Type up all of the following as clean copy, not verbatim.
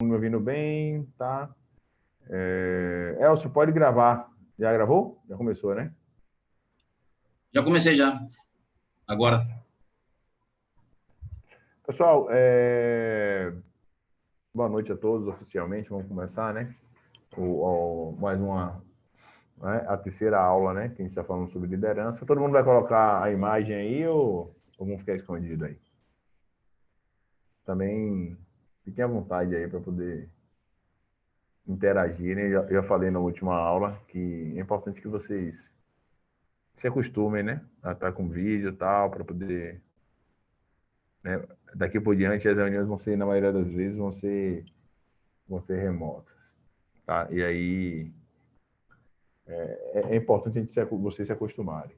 Me ouvindo bem, tá? Elcio, pode gravar. Já gravou? Já começou, né? Já comecei já, agora. Massa. Pessoal, boa noite a todos, oficialmente. Vamos começar, né? Mais uma, né? A terceira aula, né? Que a gente está falando sobre liderança. Todo mundo vai colocar a imagem aí ou vamos ficar escondido aí? Também fiquem à vontade aí para poder interagir, né? Eu já falei na última aula que é importante que vocês se acostumem, né? A estar com vídeo e tal, para poder, né? Daqui por diante as reuniões vão ser, na maioria das vezes, vão ser remotas, tá? E aí é importante vocês se acostumarem.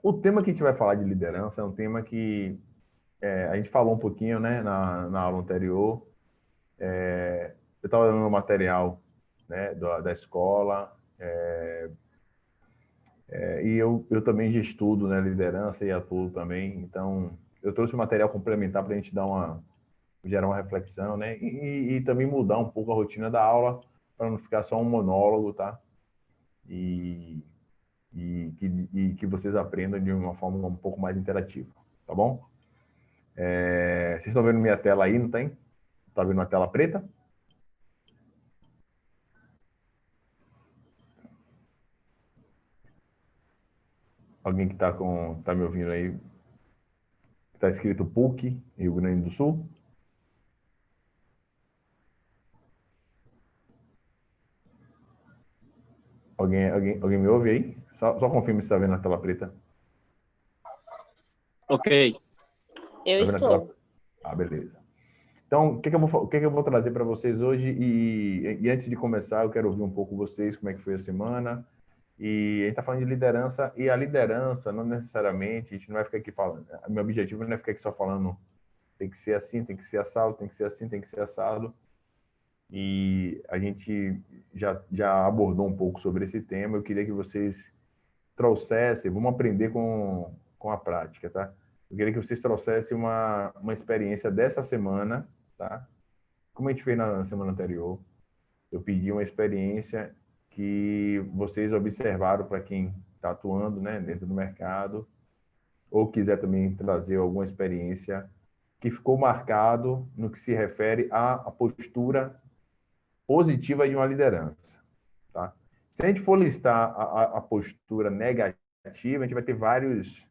O tema que a gente vai falar de liderança é um tema que a gente falou um pouquinho, né, na aula anterior. Eu estava dando um material, né, da escola, e eu também já estudo, né, liderança e atuo também. Então, eu trouxe um material complementar para a gente gerar uma reflexão, né? E também mudar um pouco a rotina da aula para não ficar só um monólogo, tá? E, e que vocês aprendam de uma forma um pouco mais interativa, tá bom? Vocês estão vendo minha tela aí, não tem? Tá vendo uma tela preta? Alguém que tá me ouvindo aí, tá escrito PUC, Rio Grande do Sul? Alguém me ouve aí? Só confirme se está vendo a tela preta. Ok. Eu Tá vendo a tela? estou. Ah, beleza. Então, o que que eu vou trazer para vocês hoje? E antes de começar, eu quero ouvir um pouco vocês, como é que foi a semana. E a gente está falando de liderança, e a liderança, não necessariamente, a gente não vai ficar aqui falando. Meu objetivo não é ficar aqui só falando tem que ser assim, tem que ser assado, tem que ser assim, tem que ser assado. E a gente já abordou um pouco sobre esse tema. Eu queria que vocês trouxessem, vamos aprender com a prática, tá? Eu queria que vocês trouxessem uma experiência dessa semana, tá? Como a gente fez na semana anterior, eu pedi uma experiência que vocês observaram para quem está atuando, né, dentro do mercado, ou quiser também trazer alguma experiência que ficou marcado no que se refere à postura positiva de uma liderança, tá? Se a gente for listar a postura negativa, a gente vai ter vários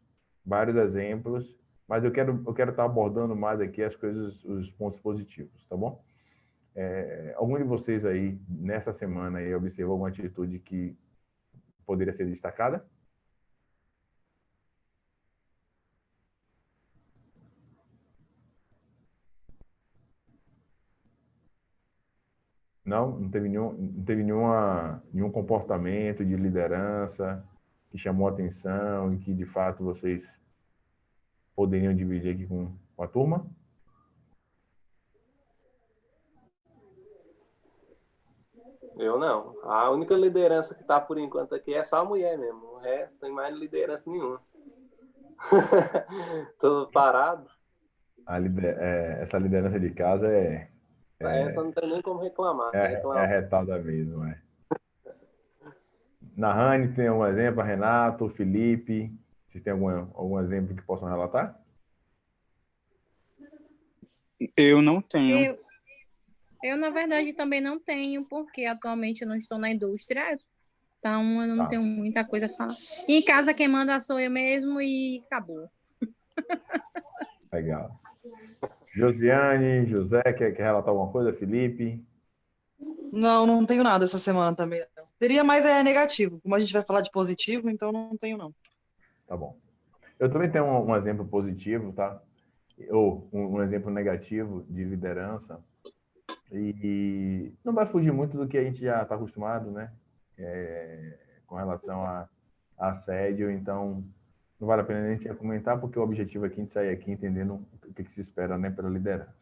exemplos, mas eu quero estar abordando mais aqui as coisas, os pontos positivos, tá bom? Algum de vocês aí, nessa semana, aí, observou alguma atitude que poderia ser destacada? Não teve nenhum comportamento de liderança que chamou a atenção e que, de fato, vocês poderiam dividir aqui com a turma? Eu não. A única liderança que tá por enquanto aqui é só a mulher mesmo. O resto tem mais liderança nenhuma. Tô parado. Essa liderança de casa Essa não tem nem como reclamar. é, Se é reclamar. arretada mesmo, é. Nahane tem algum exemplo? Renato, Felipe, vocês têm algum exemplo que possam relatar? Eu não tenho. Eu, na verdade, também não tenho, porque atualmente eu não estou na indústria, então eu não Tá, tenho muita coisa a falar. Em casa, quem manda sou eu mesmo e acabou. legal. Josiane, José, quer relatar alguma coisa? Felipe? Não, não tenho nada essa semana também, não. Teria mais negativo. Como a gente vai falar de positivo, então não tenho, não. Tá bom. Eu também tenho um exemplo positivo, tá? Ou um exemplo negativo de liderança. E não vai fugir muito do que a gente já está acostumado, né? Com relação a assédio. Então, não vale a pena a gente comentar, porque o objetivo aqui é a gente sair aqui entendendo o que se espera, né, pela liderança.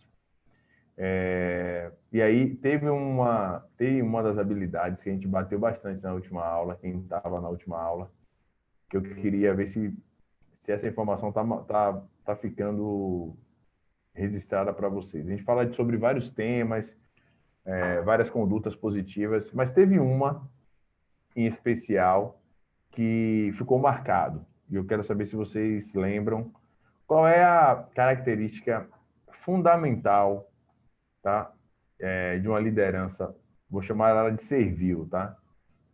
E aí, teve uma das habilidades que a gente bateu bastante na última aula, quem estava na última aula, que eu queria ver se essa informação tá ficando registrada para vocês. A gente fala sobre vários temas, várias condutas positivas, mas teve uma em especial que ficou marcado. E eu quero saber se vocês lembram qual é a característica fundamental, tá? De uma liderança, vou chamar ela de servil, tá?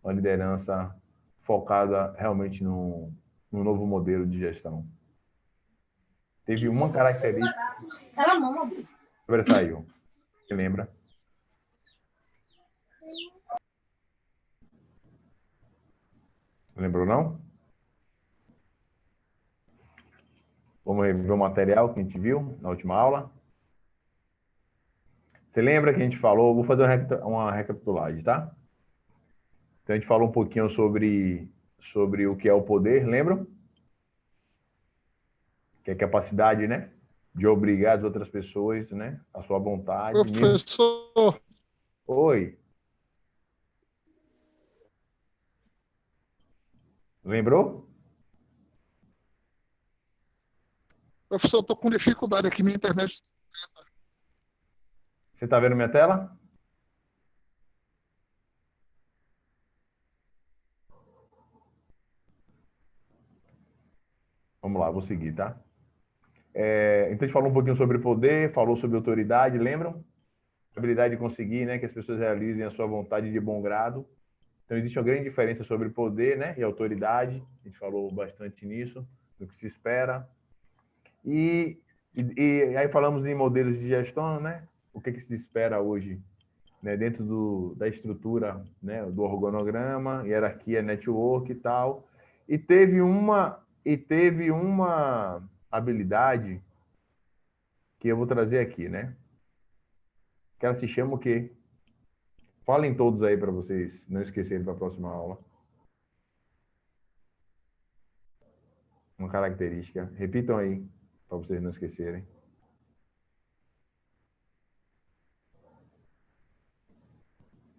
Uma liderança focada realmente no novo modelo de gestão. Teve uma característica. Ela mama, Bu. Sobressaiu. Você lembra? Lembrou, não? Vamos rever o material que a gente viu na última aula. Você lembra que a gente falou? Vou fazer uma recapitulagem, tá? Então, a gente falou um pouquinho sobre o que é o poder, lembram? Que é a capacidade, né? De obrigar as outras pessoas, né? A sua vontade. Professor, Oi. Lembrou? professor, estou com dificuldade aqui, minha internet. Você está vendo minha tela? Vamos lá, vou seguir, tá? Então, a gente falou um pouquinho sobre poder, falou sobre autoridade, lembram? Habilidade de conseguir, né, que as pessoas realizem a sua vontade de bom grado. Então, existe uma grande diferença sobre poder, né, e autoridade. A gente falou bastante nisso, do que se espera. E aí falamos em modelos de gestão, né? O que se espera hoje, né, dentro da estrutura, né, do organograma, hierarquia, network e tal. E teve uma habilidade que eu vou trazer aqui, né? Que ela se chama o quê? Falem todos aí para vocês não esquecerem para a próxima aula. Uma característica. Repitam aí, para vocês não esquecerem.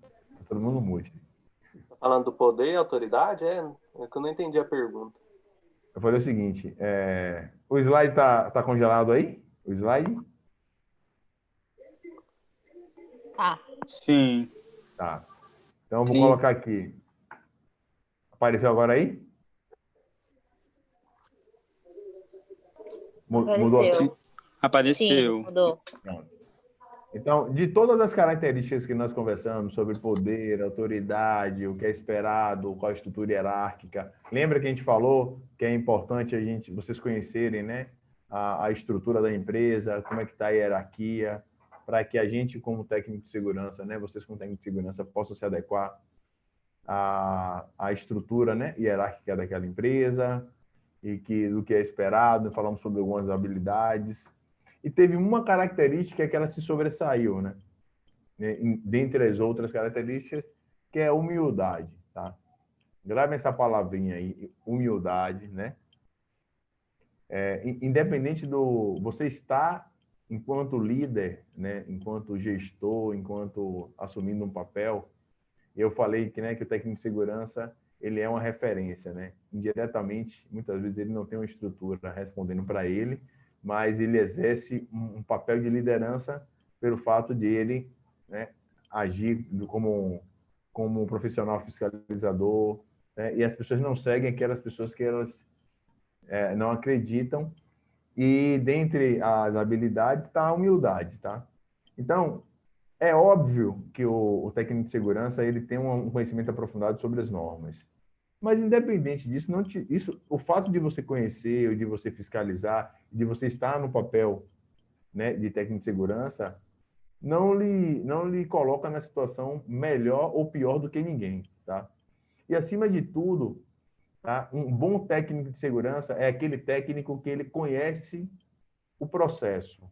Tá todo mundo mute. Tá falando do poder e autoridade? É que eu não entendi a pergunta. Eu falei o seguinte, o slide tá congelado aí? O slide? Tá. Sim. Tá. Então, eu vou Sim. colocar aqui. Apareceu agora aí? Mudou assim? Apareceu. Sim, mudou. Pronto. Então, de todas as características que nós conversamos sobre poder, autoridade, o que é esperado, qual a estrutura hierárquica, lembra que a gente falou que é importante vocês conhecerem, né, a estrutura da empresa, como é que está a hierarquia, para que a gente, como técnico de segurança, né, vocês como técnico de segurança, possam se adequar à estrutura, né, hierárquica daquela empresa e do que é esperado. Falamos sobre algumas habilidades. E teve uma característica que ela se sobressaiu, né? Dentre as outras características, que é a humildade, tá? Gravem essa palavrinha aí, humildade, né? Independente você está, enquanto líder, né? Enquanto gestor, enquanto assumindo um papel, eu falei que, né, que o técnico de segurança, ele é uma referência, né? Indiretamente, muitas vezes ele não tem uma estrutura respondendo para ele, mas ele exerce um papel de liderança pelo fato de ele, né, agir como um profissional fiscalizador, né, e as pessoas não seguem aquelas pessoas que elas não acreditam. E dentre as habilidades está a humildade, tá? Então, é óbvio que o técnico de segurança ele tem um conhecimento aprofundado sobre as normas. Mas, independente disso, o fato de você conhecer, ou de você fiscalizar, de você estar no papel, né, de técnico de segurança, não lhe coloca na situação melhor ou pior do que ninguém, tá? E, acima de tudo, tá, um bom técnico de segurança é aquele técnico que ele conhece o processo.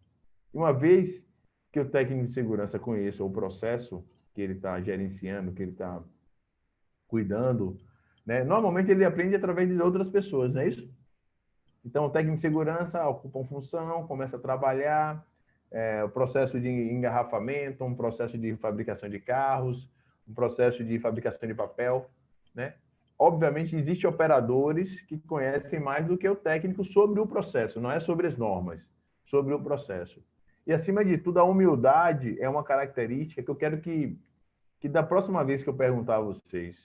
E uma vez que o técnico de segurança conheça o processo que ele está gerenciando, que ele está cuidando, né? Normalmente ele aprende através de outras pessoas, não é isso? Então, o técnico de segurança ocupa uma função, começa a trabalhar, o processo de engarrafamento, um processo de fabricação de carros, um processo de fabricação de papel, né? Obviamente, existem operadores que conhecem mais do que o técnico sobre o processo, não é sobre as normas, sobre o processo. E, acima de tudo, a humildade é uma característica que eu quero que da próxima vez que eu perguntar a vocês,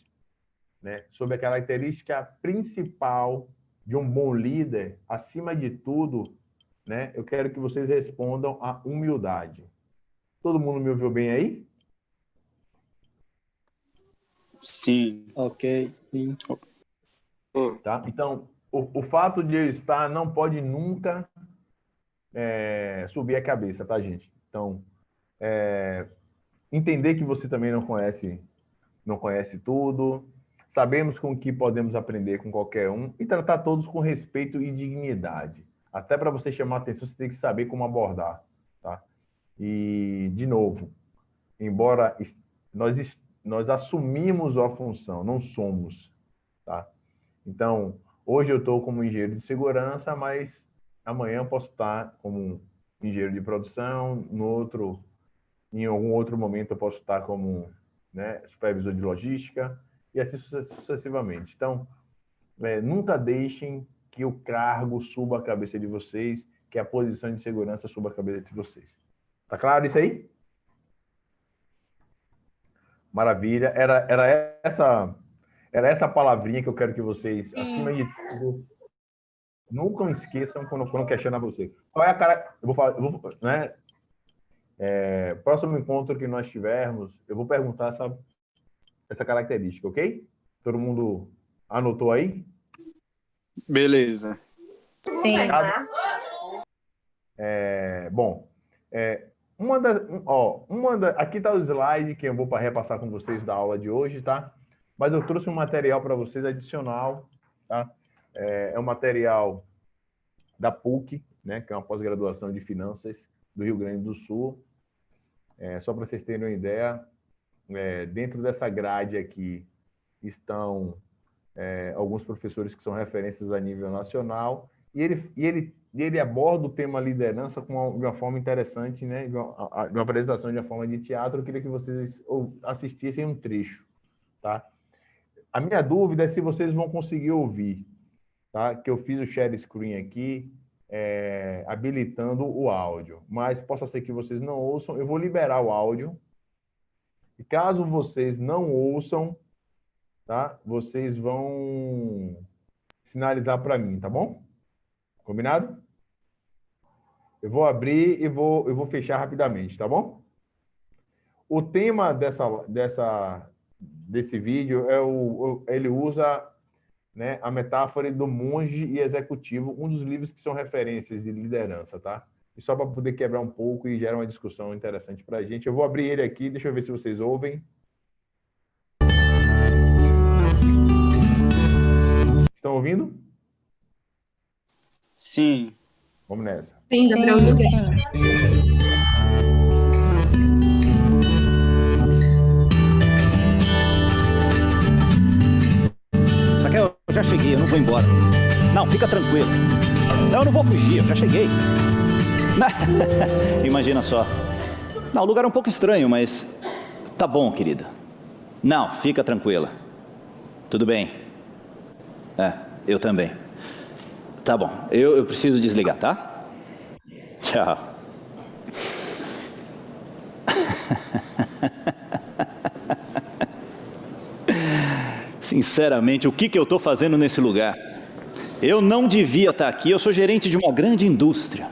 né, sobre a característica principal de um bom líder, acima de tudo, né, eu quero que vocês respondam a humildade. Todo mundo me ouviu bem aí? Sim. Ok. Sim. Tá? Então, o fato de eu estar não pode nunca subir a cabeça, tá, gente? Então, entender que você também não conhece tudo, sabemos com que podemos aprender com qualquer um e tratar todos com respeito e dignidade. Até para você chamar a atenção, você tem que saber como abordar, tá? E, de novo, embora nós assumimos a função, não somos, tá? Então, hoje eu estou como engenheiro de segurança, mas amanhã eu posso estar como engenheiro de produção, em algum outro momento eu posso estar como, né, supervisor de logística, e assim sucessivamente. Então, nunca deixem que o cargo suba a cabeça de vocês, que a posição de segurança suba a cabeça de vocês. Tá claro isso aí? Maravilha. Era essa palavrinha que eu quero que vocês, acima de tudo, nunca esqueçam quando questionar você. Qual é a cara? Né? Próximo encontro que nós tivermos, eu vou perguntar essa característica, ok? Todo mundo anotou aí? Beleza. Sim. Bom, aqui está o slide que eu vou repassar com vocês da aula de hoje, tá? Mas eu trouxe um material para vocês adicional, tá? É um material da PUC, né? Que é uma pós-graduação de finanças do Rio Grande do Sul. Só para vocês terem uma ideia, dentro dessa grade aqui estão alguns professores que são referências a nível nacional, e ele aborda o tema liderança de uma forma interessante, né? De uma apresentação de uma forma de teatro. Eu queria que vocês assistissem um trecho, tá? A minha dúvida é se vocês vão conseguir ouvir, tá? Que eu fiz o share screen aqui, habilitando o áudio, mas possa ser que vocês não ouçam. Eu vou liberar o áudio, e caso vocês não ouçam, tá? Vocês vão sinalizar para mim, tá bom? Combinado? Eu vou abrir e eu vou fechar rapidamente, tá bom? O tema desse vídeo ele usa, né, a metáfora do monge e executivo, um dos livros que são referências de liderança, tá? E só para poder quebrar um pouco e gerar uma discussão interessante para a gente. Eu vou abrir ele aqui, deixa eu ver se vocês ouvem. Estão ouvindo? Sim. Vamos nessa. Sim, dá para ouvir bem. Raquel, eu já cheguei, eu não vou embora. Não, fica tranquilo. Não, eu não vou fugir, eu já cheguei. Imagina só. Não, o lugar é um pouco estranho, mas tá bom, querida. Não, fica tranquila. Tudo bem. Eu também. Tá bom, eu preciso desligar, tá? Tchau. Sinceramente, o que eu estou fazendo nesse lugar? Eu não devia estar aqui, eu sou gerente de uma grande indústria.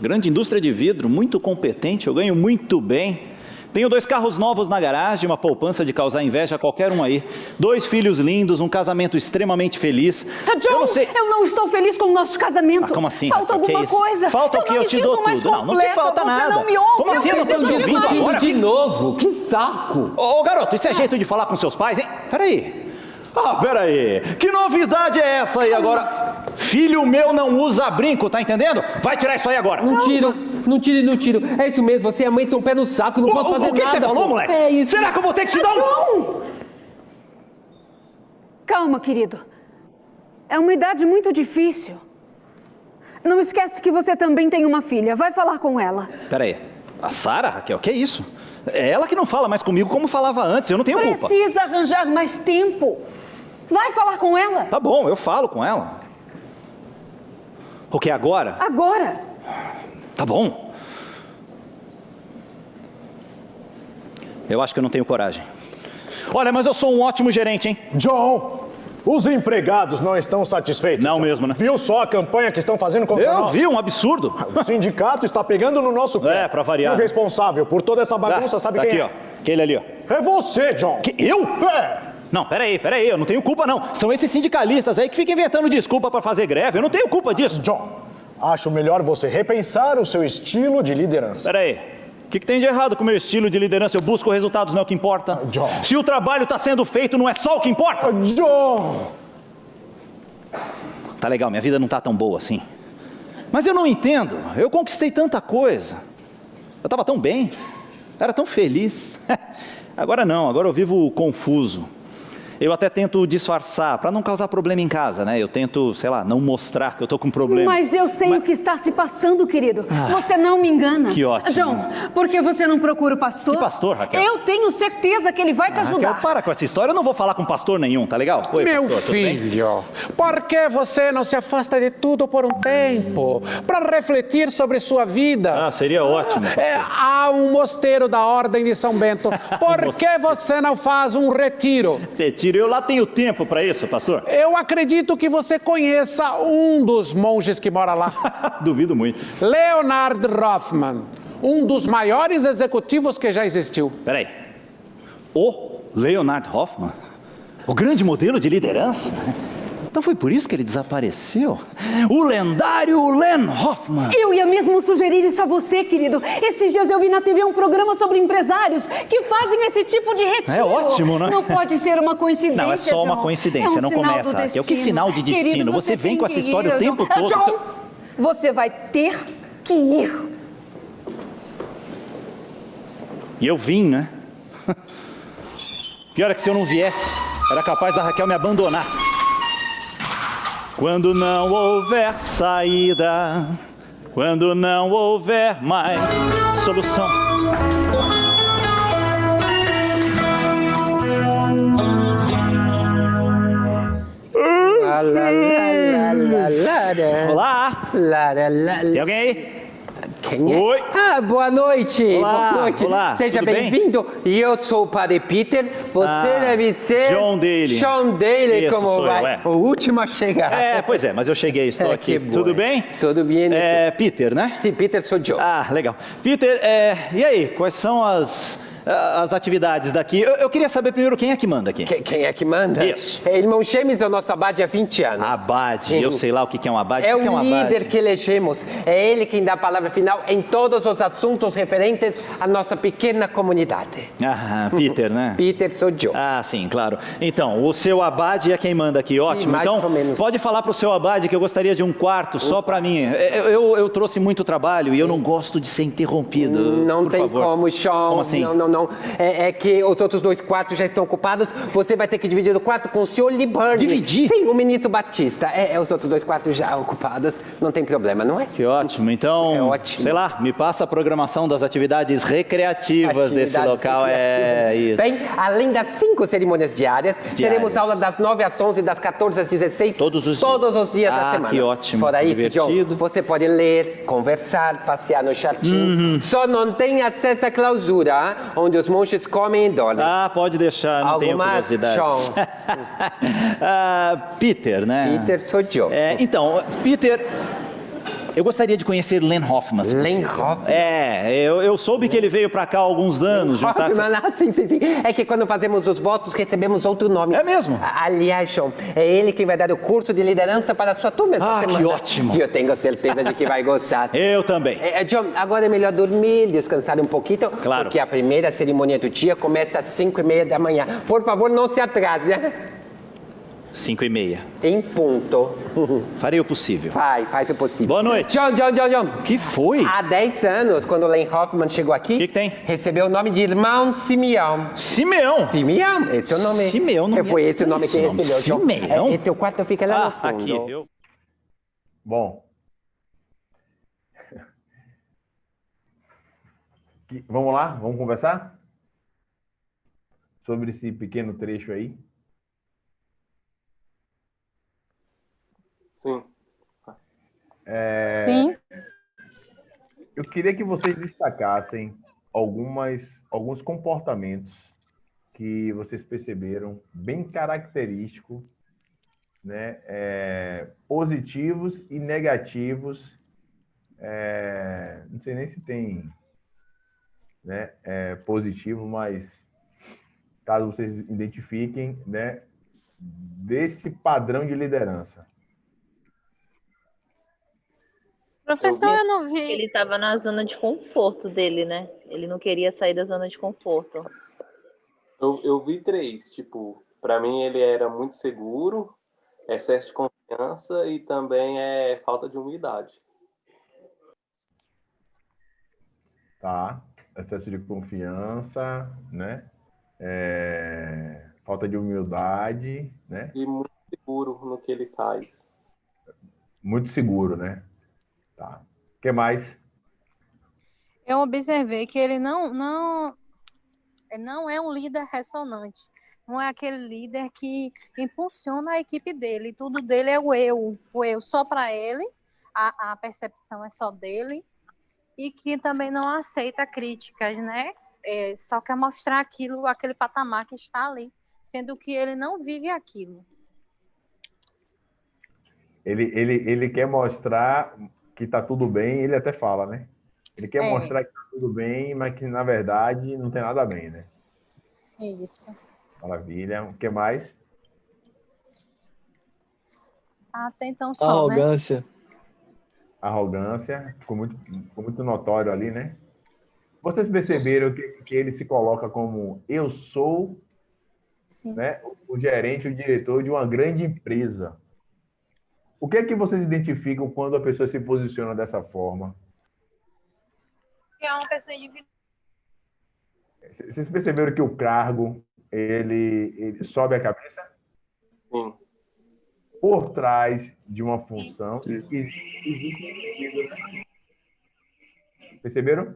Grande indústria de vidro, muito competente, eu ganho muito bem. Tenho 2 carros novos na garagem, uma poupança de causar inveja a qualquer um aí. 2 filhos lindos, um casamento extremamente feliz. John, eu não estou feliz com o nosso casamento. Como assim? Falta alguma coisa. Falta o que eu te dou tudo. Não te falta nada. Você não me ouve. Como assim eu não estou te ouvindo agora? De novo, que saco. Ô, garoto, isso é jeito de falar com seus pais, hein? Peraí. Peraí. Que novidade é essa aí agora? Filho meu não usa brinco, tá entendendo? Vai tirar isso aí agora. Não tiro. É isso mesmo, você e a mãe são pé no saco, não posso fazer nada. O que você falou, moleque? É isso. Será que eu vou ter que te dar um... Calma, querido. É uma idade muito difícil. Não esquece que você também tem uma filha. Vai falar com ela. Peraí. A Sara, Raquel, que é isso? É ela que não fala mais comigo como falava antes, eu não tenho culpa. Precisa arranjar mais tempo. Vai falar com ela. Tá bom, eu falo com ela. O que, agora? Agora. Tá bom. Eu acho que eu não tenho coragem. Olha, mas eu sou um ótimo gerente, hein? John, os empregados não estão satisfeitos. Não John. mesmo, né? Viu só a campanha que estão fazendo contra Eu nós? vi, um absurdo. O sindicato está pegando no nosso pé. É, pra variar. E o responsável por toda essa bagunça, sabe tá quem aqui, é? ó. Aquele ali, ó. É você, John. Eu? É. Não, peraí, eu não tenho culpa, não. São esses sindicalistas aí que ficam inventando desculpa pra fazer greve. Eu não tenho culpa disso. John, acho melhor você repensar o seu estilo de liderança. Peraí. O que tem de errado com o meu estilo de liderança? Eu busco resultados, não é o que importa. John. Se o trabalho está sendo feito, não é só o que importa. John! Tá legal, minha vida não tá tão boa assim. Mas eu não entendo. Eu conquistei tanta coisa. Eu tava tão bem. Era tão feliz. Agora não, agora eu vivo confuso. Eu até tento disfarçar, para não causar problema em casa, né? Eu tento, sei lá, não mostrar que eu tô com problema. Mas eu sei o que está se passando, querido. Você não me engana. Que ótimo. John, por que você não procura o pastor? Que pastor, Raquel? Eu tenho certeza que ele vai te ajudar. Raquel, para com essa história. Eu não vou falar com pastor nenhum, tá legal? Oi, Meu pastor, tudo bem? filho, por que você não se afasta de tudo por um tempo? Para refletir sobre sua vida. Ah, seria ótimo. Há um mosteiro da Ordem de São Bento. Por que você não faz um retiro? Retiro, eu lá tenho tempo para isso, pastor. Eu acredito que você conheça um dos monges que mora lá. Duvido muito. Leonard Rothman, um dos maiores executivos que já existiu. Peraí. O Leonard Hoffman? O grande modelo de liderança? Então foi por isso que ele desapareceu? O lendário Len Hoffman. Eu ia mesmo sugerir isso a você, querido. Esses dias eu vi na TV um programa sobre empresários que fazem esse tipo de retiro. É ótimo, né? Não pode ser uma coincidência, Não, é só uma John. coincidência, É um não sinal começa. do Raquel. Que sinal de destino? Querido, você vem tem com essa que história ir, o tempo todo. John, você vai ter que ir. E eu vim, né? Pior é que se eu não viesse, era capaz da Raquel me abandonar. Quando não houver saída, quando não houver mais solução. Olá! Tem alguém aí? Quem é? Oi! Ah, boa noite! Olá, Boa noite! olá, Seja tudo bem? bem-vindo! E eu sou o Padre Peter, você deve ser... John Daly. John Daly, Isso, como sou eu, vai? é. O último a chegar. Pois é, mas eu cheguei, estou aqui. que Tudo bom. bem? Tudo bem. Peter, né? Sim, Peter, sou John. Ah, legal. Peter, e aí, quais são as atividades daqui? Eu queria saber primeiro quem é que manda aqui. Quem é que manda? Isso. É irmão Chemes, é o nosso abade há 20 anos. Abade, Sim. eu sei lá o que é um abade. É O que é um o líder abade? que elegemos. É ele quem dá a palavra final em todos os assuntos referentes à nossa pequena comunidade. Ah, Peter, né? Peter, sou John. Ah, sim, claro. Então, o seu abade é quem manda aqui, ótimo. mais Então, ou menos. pode falar pro seu abade que eu gostaria de um quarto só para mim. Eu trouxe muito trabalho e eu não gosto de ser interrompido. Não por tem favor. como, Sean. Como assim? Não. É que os outros 2 quartos já estão ocupados. Você vai ter que dividir o quarto com o senhor Liburn. Dividir? Sim, o ministro Batista. Os outros 2 quartos já ocupados. Não tem problema, não é? Que ótimo. Então, É ótimo. sei lá, me passa a programação das atividades recreativas desse local. É isso. Bem, além das 5 cerimônias diárias, teremos aula das 9 às 11, das 14 às 16. Todos os dias da semana. Que ótimo. Fora isso, divertido. John, você pode ler, conversar, passear no jardim. Só não tem acesso à clausura, onde os monges comem e dormem. Ah, pode deixar, não tenho mais, curiosidade. Sean? Peter, né? Peter, sou John. Então, Peter, eu gostaria de conhecer Len Hoffman. se Len possível. Hoffman? Eu soube que ele veio pra cá há alguns anos. Sim. É que quando fazemos os votos, recebemos outro nome. É mesmo? Aliás, Sean, é ele quem vai dar o curso de liderança para a sua turma esta semana. Que ótimo. E eu tenho certeza de que vai gostar. Eu também. John, agora é melhor dormir, descansar um pouquinho. Claro. Porque a primeira cerimônia do dia começa às 5:30 da manhã. Por favor, não se atrase. 5:30. Em ponto. Farei o possível. Faz o possível. Boa noite. John. Que foi? Há 10 anos, quando o Len Hoffman chegou aqui, Que tem? recebeu o nome de irmão Simeão. Simeão? Simeão, esse é o nome. Simeão, não Foi me esse o nome que estranho esse recebeu, nome. John. Simeão? E teu quarto fica lá no fundo. Aqui. Bom. Vamos lá? Vamos conversar? Sobre esse pequeno trecho aí. Sim. Sim. Eu queria que vocês destacassem alguns comportamentos que vocês perceberam bem característicos, né, positivos e negativos. Não sei nem se tem, né, positivo, mas caso vocês identifiquem, né, desse padrão de liderança. Professor, eu não vi. Ele estava na zona de conforto dele, né? Ele não queria sair da zona de conforto. Eu vi 3, tipo, para mim ele era muito seguro, excesso de confiança e também falta de humildade. Tá? Excesso de confiança, né? Falta de humildade, né? E muito seguro no que ele faz. Muito seguro, né? Tá. O que mais? Eu observei que ele não é um líder ressonante. Não é aquele líder que impulsiona a equipe dele. Tudo dele é o eu só para ele. A percepção é só dele. E que também não aceita críticas, né? Só quer mostrar aquele patamar que está ali, sendo que ele não vive aquilo. Ele quer mostrar que está tudo bem, ele até fala, né? Ele quer mostrar que está tudo bem, mas que, na verdade, não tem nada bem, né? Isso. Maravilha. O que mais? Até então só, Arrogância. né? Arrogância. Ficou muito notório ali, né? Vocês perceberam que ele se coloca como eu sou, Sim. né, o gerente, o diretor de uma grande empresa. O que é que vocês identificam quando a pessoa se posiciona dessa forma? Que é uma pessoa individual. Vocês perceberam que o cargo, ele sobe a cabeça? Sim. Por trás de uma função, existe um indivíduo, né? Perceberam?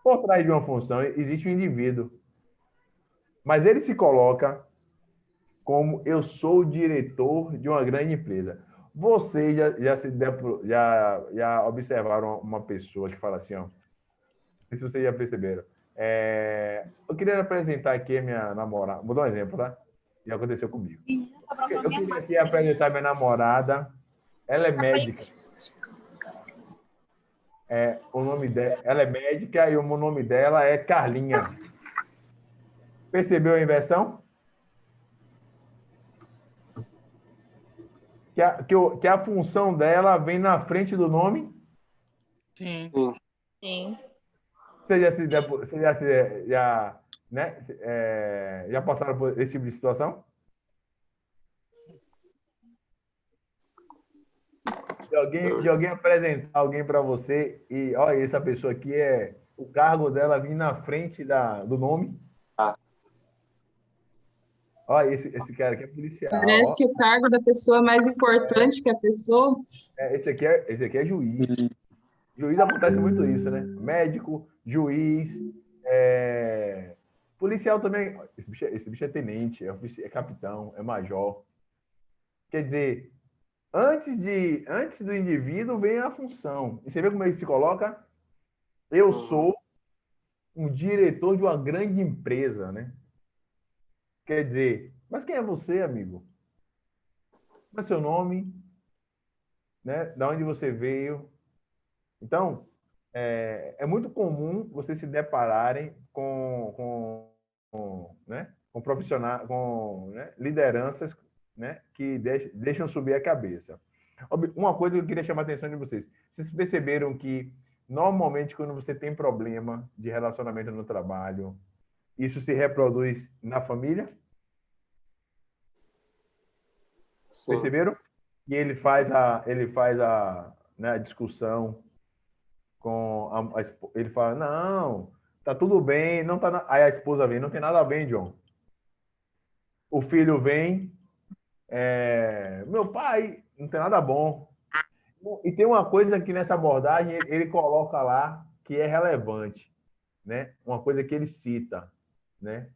Por trás de uma função, existe um indivíduo. Mas ele se coloca como eu sou o diretor de uma grande empresa. Vocês já observaram uma pessoa que fala assim, ó, não sei se vocês já perceberam. Eu queria apresentar aqui a minha namorada. Vou dar um exemplo, tá? Já aconteceu comigo. Eu queria aqui apresentar minha namorada. Ela é médica. O nome dela, ela é médica e o nome dela é Carlinha. Percebeu a inversão? Que a função dela vem na frente do nome? Sim. Sim. Já passaram por esse tipo de situação? De alguém apresentar alguém para você e, olha, essa pessoa aqui o cargo dela vir na frente do nome? Olha, esse cara aqui é policial. Parece que o cargo da pessoa é mais importante que a pessoa. Esse aqui é juiz. Juiz acontece muito isso, né? Médico, juiz, policial também. Esse bicho é tenente, é capitão, é major. Quer dizer, antes do indivíduo vem a função. E você vê como ele se coloca? Eu sou um diretor de uma grande empresa, né? Quer dizer, mas quem é você, amigo? Qual é seu nome? Né? Da onde você veio? Então, é muito comum vocês se depararem com profissionais, né, lideranças, né, que deixam subir a cabeça. Uma coisa que eu queria chamar a atenção de vocês. Vocês perceberam que, normalmente, quando você tem problema de relacionamento no trabalho, isso se reproduz na família? Sim. Perceberam? E ele faz a discussão com ele fala, não, tá tudo bem, não tá aí a esposa vem, não tem nada bem, John. O filho vem, meu pai, não tem nada bom. E tem uma coisa que nessa abordagem ele coloca lá que é relevante, né? Uma coisa que ele cita, né?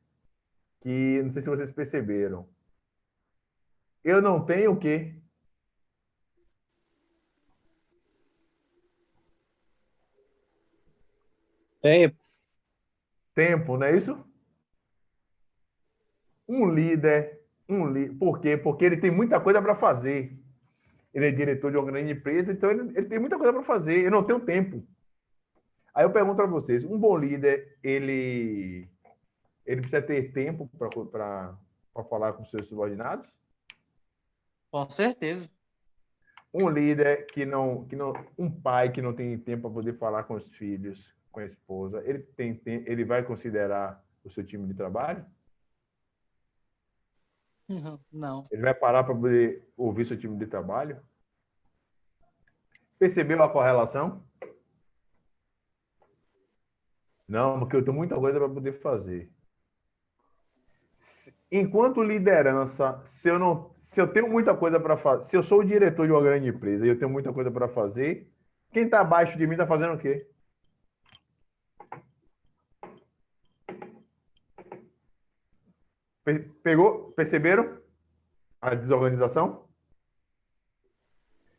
Que não sei se vocês perceberam. Eu não tenho o quê? Tempo. Tempo, não é isso? Um líder, por quê? Porque ele tem muita coisa para fazer. Ele é diretor de uma grande empresa, então ele tem muita coisa para fazer. Eu não tenho tempo. Aí eu pergunto a vocês, um bom líder, ele precisa ter tempo para falar com seus subordinados? Com certeza. Um líder um pai que não tem tempo para poder falar com os filhos, com a esposa, ele vai considerar o seu time de trabalho? Não. Ele vai parar para poder ouvir seu time de trabalho? Percebeu a correlação? Não, porque eu tenho muita coisa para poder fazer. Enquanto liderança, se eu tenho muita coisa para fazer, se eu sou o diretor de uma grande empresa e eu tenho muita coisa para fazer, quem está abaixo de mim está fazendo o quê? Perceberam a desorganização?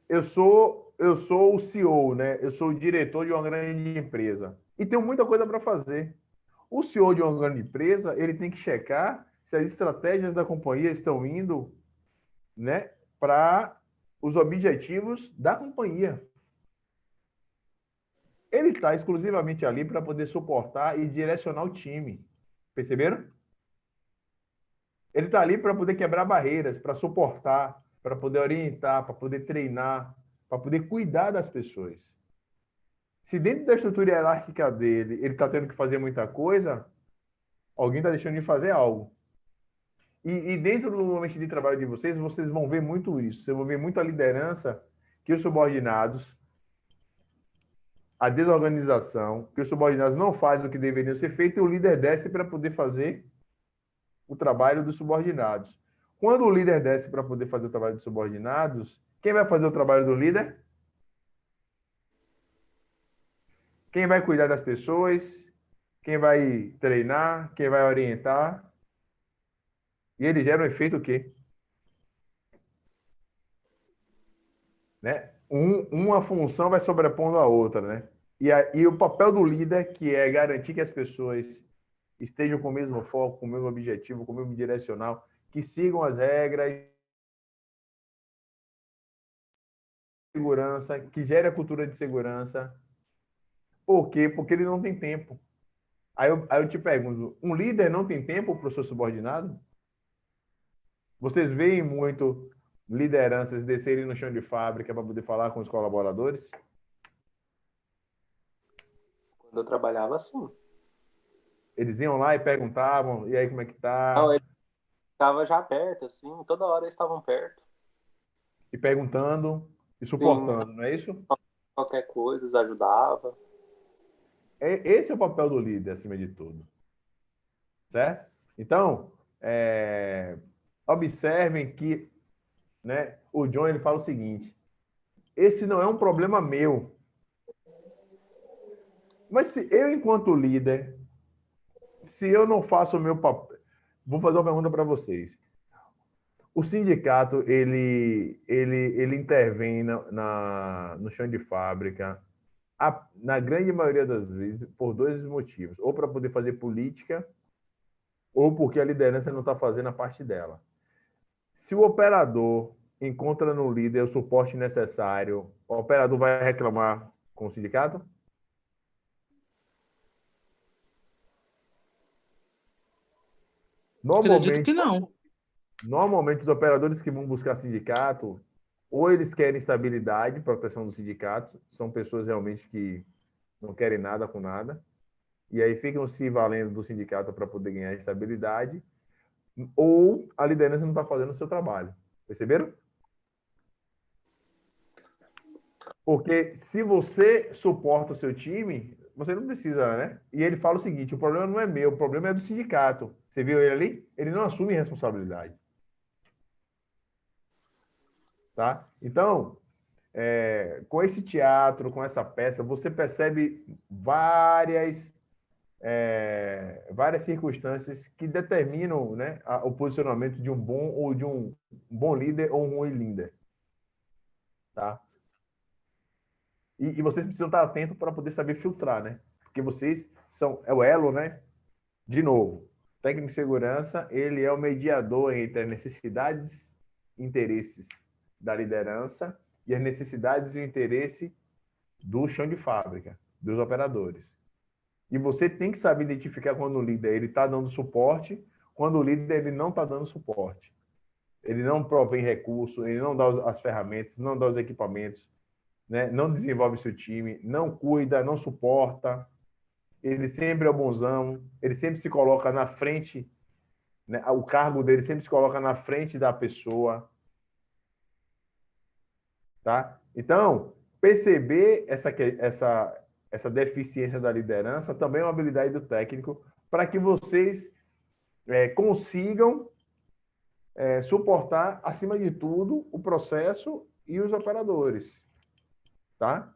Eu sou o CEO, né? Eu sou o diretor de uma grande empresa e tenho muita coisa para fazer. O CEO de uma grande empresa, ele tem que checar se as estratégias da companhia estão indo, né, para os objetivos da companhia. Ele está exclusivamente ali para poder suportar e direcionar o time. Perceberam? Ele está ali para poder quebrar barreiras, para suportar, para poder orientar, para poder treinar, para poder cuidar das pessoas. Se dentro da estrutura hierárquica dele, ele está tendo que fazer muita coisa, alguém está deixando de fazer algo. E dentro do ambiente de trabalho de vocês vão ver muito isso. Vocês vão ver muito a liderança que os subordinados, a desorganização, que os subordinados não fazem o que deveriam ser feito e o líder desce para poder fazer o trabalho dos subordinados. Quando o líder desce para poder fazer o trabalho dos subordinados, quem vai fazer o trabalho do líder? Quem vai cuidar das pessoas? Quem vai treinar? Quem vai orientar? E ele gera um efeito o quê? Né? Uma função vai sobrepondo a outra, né? E o papel do líder, que é garantir que as pessoas estejam com o mesmo foco, com o mesmo objetivo, com o mesmo direcional, que sigam as regras, segurança, que gere a cultura de segurança. Por quê? Porque ele não tem tempo. Aí eu te pergunto, um líder não tem tempo para o seu subordinado? Vocês veem muito lideranças descerem no chão de fábrica para poder falar com os colaboradores? Quando eu trabalhava, sim. Eles iam lá e perguntavam, e aí como é que tá? Não, ele ficava já perto, assim, toda hora eles estavam perto. E perguntando e suportando, não é isso? Qualquer coisa, eles ajudavam. Esse é o papel do líder, acima de tudo. Certo? Então, observem que, né, o John ele fala o seguinte: esse não é um problema meu. Mas se eu, enquanto líder, se eu não faço o meu papel... Vou fazer uma pergunta para vocês. O sindicato, ele intervém no chão de fábrica, na grande maioria das vezes, por dois motivos. Ou para poder fazer política, ou porque a liderança não está fazendo a parte dela. Se o operador encontra no líder o suporte necessário, o operador vai reclamar com o sindicato? Acredito que não. Normalmente, os operadores que vão buscar sindicato, ou eles querem estabilidade, proteção do sindicato, são pessoas realmente que não querem nada com nada, e aí ficam se valendo do sindicato para poder ganhar estabilidade, ou a liderança não está fazendo o seu trabalho. Perceberam? Porque se você suporta o seu time, você não precisa, né? E ele fala o seguinte: o problema não é meu, o problema é do sindicato. Você viu ele ali? Ele não assume responsabilidade. Tá? Então, com esse teatro, com essa peça, você percebe várias circunstâncias que determinam, né, o posicionamento de um bom líder ou um ruim líder. Tá? E vocês precisam estar atentos para poder saber filtrar, né? Porque vocês são o elo, né, De novo, técnico de segurança, ele é o mediador entre as necessidades e interesses da liderança e as necessidades e o interesse do chão de fábrica, dos operadores. E você tem que saber identificar quando o líder está dando suporte, quando o líder ele não está dando suporte. Ele não provém recurso, ele não dá as ferramentas, não dá os equipamentos, né? Não desenvolve seu time, não cuida, não suporta. Ele sempre é o bonzão, ele sempre se coloca na frente, né? O cargo dele sempre se coloca na frente da pessoa. Tá? Então, perceber essa deficiência da liderança também é uma habilidade do técnico para que vocês consigam suportar, acima de tudo, o processo e os operadores. Tá?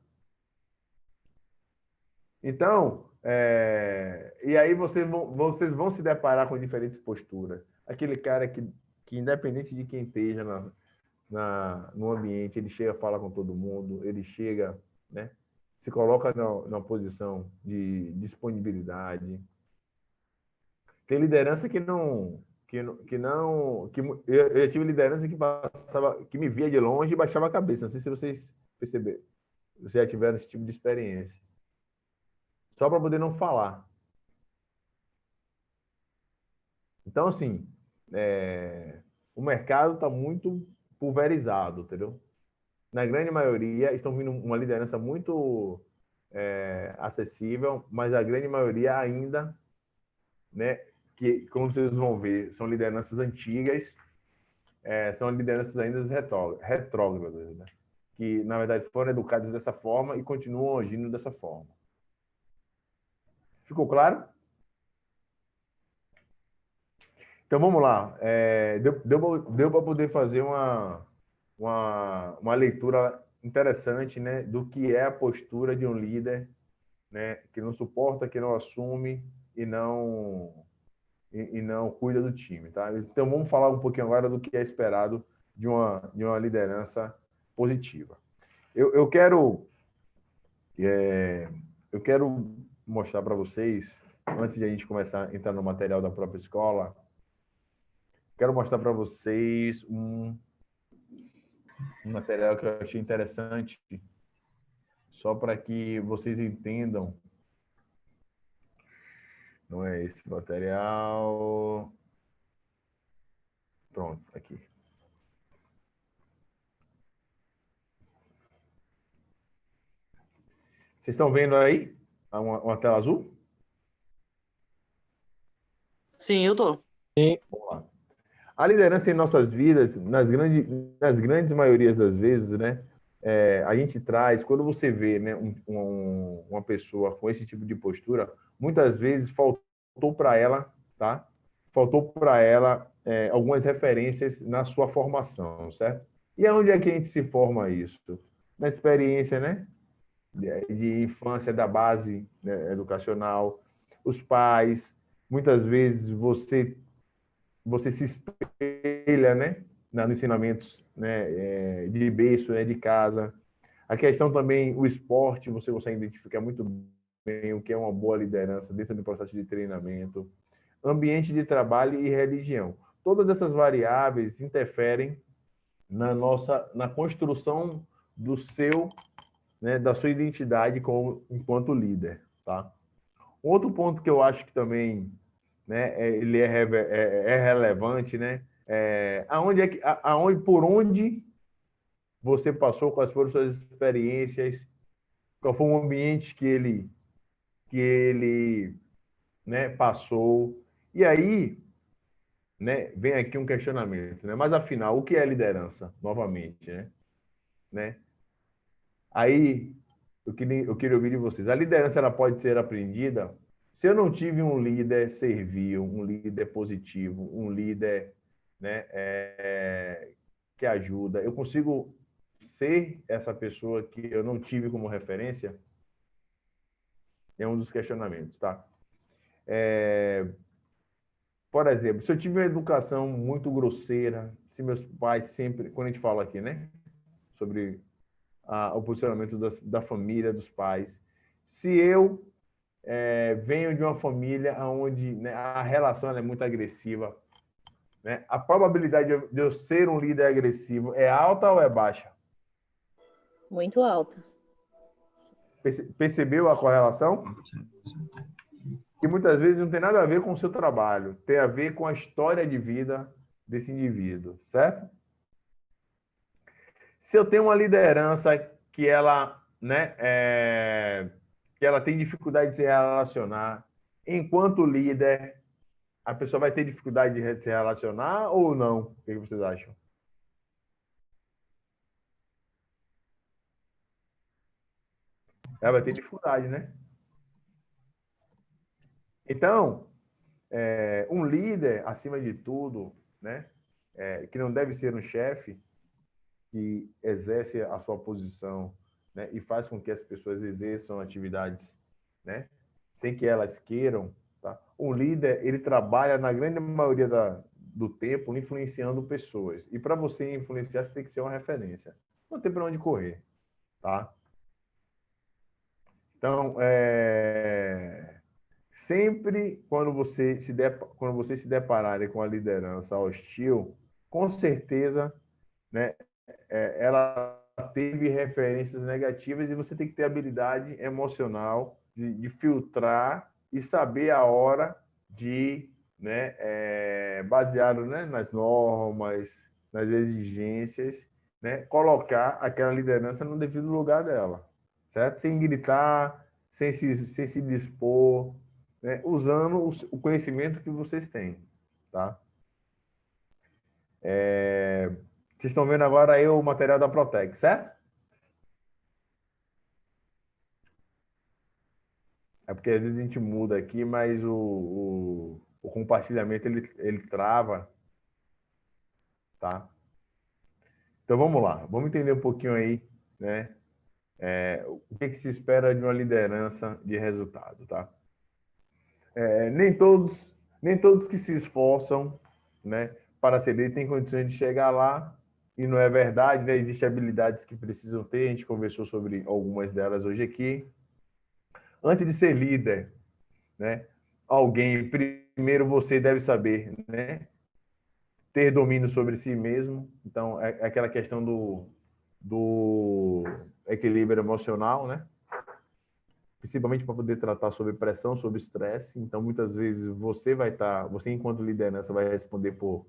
Então, e aí vocês vão se deparar com diferentes posturas. Aquele cara que independente de quem esteja no ambiente, ele chega, fala com todo mundo, ele chega, né, se coloca na posição de disponibilidade. Tem liderança eu tive liderança que me via de longe e baixava a cabeça. Não sei se vocês perceberam, vocês já tiveram esse tipo de experiência. Só para poder não falar. Então, assim, o mercado está muito pulverizado, entendeu? Na grande maioria, estão vindo uma liderança muito acessível, mas a grande maioria ainda, né, que, como vocês vão ver, são lideranças antigas, são lideranças ainda retrógradas, né? Que, na verdade, foram educadas dessa forma e continuam agindo dessa forma. Ficou claro? Então, vamos lá. Deu para poder fazer uma leitura interessante, né, do que é a postura de um líder, né, que não suporta, que não assume e não cuida do time. Tá? Então, vamos falar um pouquinho agora do que é esperado de uma liderança positiva. Eu quero mostrar para vocês, antes de a gente começar a entrar no material da própria escola, quero mostrar para vocês um material que eu achei interessante, só para que vocês entendam. Não é esse material. Pronto, aqui. Vocês estão vendo aí uma tela azul? Sim, eu tô. Vamos lá. A liderança em nossas vidas, nas grandes maiorias das vezes, né, a gente traz, quando você vê, né, uma pessoa com esse tipo de postura, muitas vezes faltou para ela, tá? Faltou para ela algumas referências na sua formação, certo? E aonde é que a gente se forma isso? Na experiência, né, de infância, da base, né, educacional, os pais, muitas vezes você se espelha, né, nos ensinamentos, né, de berço, né, de casa. A questão também, o esporte, você consegue identificar muito bem o que é uma boa liderança dentro do processo de treinamento. Ambiente de trabalho e religião. Todas essas variáveis interferem na construção do né, da sua identidade enquanto líder, tá? Outro ponto que eu acho que também, né, ele é relevante, né? Por onde você passou, quais foram suas experiências, qual foi o ambiente que ele, né, passou. E aí, né, vem aqui um questionamento, né? Mas afinal, o que é liderança? Novamente, né? Aí, eu queria ouvir de vocês. A liderança ela pode ser aprendida? Se eu não tive um líder servil, um líder positivo, um líder, né, que ajuda, eu consigo ser essa pessoa que eu não tive como referência? É um dos questionamentos, tá? Por exemplo, se eu tive uma educação muito grosseira, se meus pais sempre, quando a gente fala aqui, né, sobre o posicionamento da família, dos pais, se eu venho de uma família onde, né, a relação ela é muito agressiva, né? A probabilidade de eu ser um líder agressivo é alta ou é baixa? Muito alta. Percebeu a correlação? Que muitas vezes não tem nada a ver com o seu trabalho, tem a ver com a história de vida desse indivíduo, certo? Se eu tenho uma liderança que ela, né, que ela tem dificuldade de se relacionar, enquanto líder, a pessoa vai ter dificuldade de se relacionar ou não? O que vocês acham? Ela vai ter dificuldade, né? Então, um líder, acima de tudo, né, que não deve ser um chefe que exerce a sua posição, né, e faz com que as pessoas exerçam atividades, né, sem que elas queiram. Tá? Um líder, ele trabalha, na grande maioria do tempo, influenciando pessoas. E para você influenciar, você tem que ser uma referência. Não tem para onde correr. Tá? Então, sempre quando você se deparar com a liderança hostil, com certeza, né, ela teve referências negativas e você tem que ter habilidade emocional de filtrar e saber a hora de, né, baseado, né, nas normas, nas exigências, né, colocar aquela liderança no devido lugar dela, certo? Sem gritar, sem se dispor, né, usando o conhecimento que vocês têm, tá? Vocês estão vendo agora aí o material da Protec, certo? É porque às vezes a gente muda aqui, mas o compartilhamento ele trava, tá? Então vamos lá, vamos entender um pouquinho aí, né? O que se espera de uma liderança de resultado, tá? Nem todos que se esforçam, né, para ser líder têm condições de chegar lá, e não é verdade, né? Existem habilidades que precisam ter, a gente conversou sobre algumas delas hoje aqui. Antes de ser líder, né, primeiro você deve saber, né, ter domínio sobre si mesmo. Então, é aquela questão do equilíbrio emocional, né? Principalmente para poder tratar sobre pressão, sobre estresse. Então, muitas vezes, você enquanto liderança, vai responder por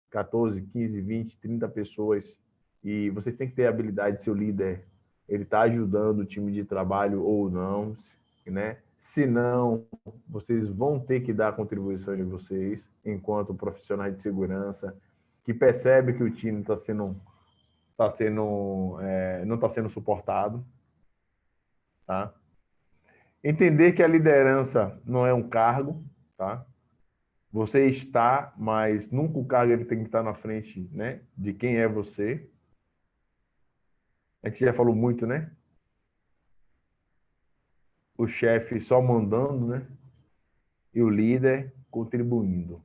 14, 15, 20, 30 pessoas, e vocês têm que ter a habilidade de ser o líder, ele está ajudando o time de trabalho ou não, né? Se não, vocês vão ter que dar a contribuição de vocês, enquanto profissionais de segurança, que percebe que o time não está sendo suportado, tá? Entender que a liderança não é um cargo, tá? Você está, mas nunca o cargo ele tem que estar na frente, né, de quem é você. A gente já falou muito, né? O chefe só mandando, né? E o líder contribuindo.